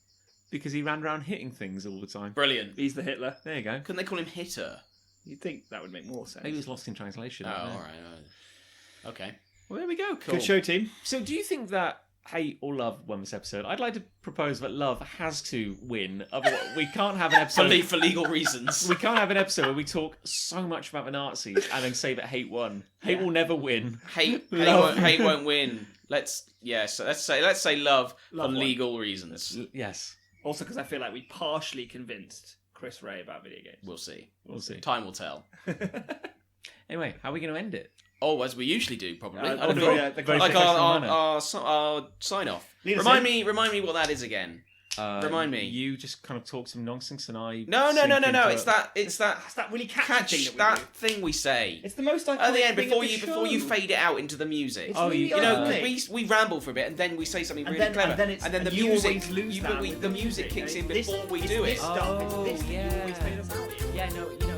because he ran around hitting things all the time. Brilliant. He's the Hitler. There you go. Couldn't they call him Hitter? You'd think that would make more sense. Maybe it was lost in translation. Oh, I don't know. all right. Okay. Well, there we go. Good show, team. So, do you think that hate or love won this episode? I'd like to propose that love has to win. Otherwise, we can't have an episode. For legal reasons. We can't have an episode where we talk so much about the Nazis and then say that hate won. Hate will never win. Hate Love. won't win. let's say love for Love one. legal reasons. Yes. Also, because I feel like we partially convinced Chris Ray about video games. We'll see. We'll see. Time will tell. Anyway, how are we going to end it? Oh, as we usually do, probably. I don't the- know. yeah, the Very Like professional manner. our sign off. Lead us Remind in. me what that is again. Remind me. You just kind of talk some nonsense, and I. No. sink into It's that. It's that really catchy Catch thing that we that thing we say do. It's the most iconic at the end thing before of the you show. fade it out into the music. It's Oh, really you know, iconic. we ramble for a bit and then we say something And really then- clever, and then it's- the and you music always lose that with the the music music. kicks in This- before we it's do it. this stuff, it's this that you yeah. always fade us out. Yeah, no,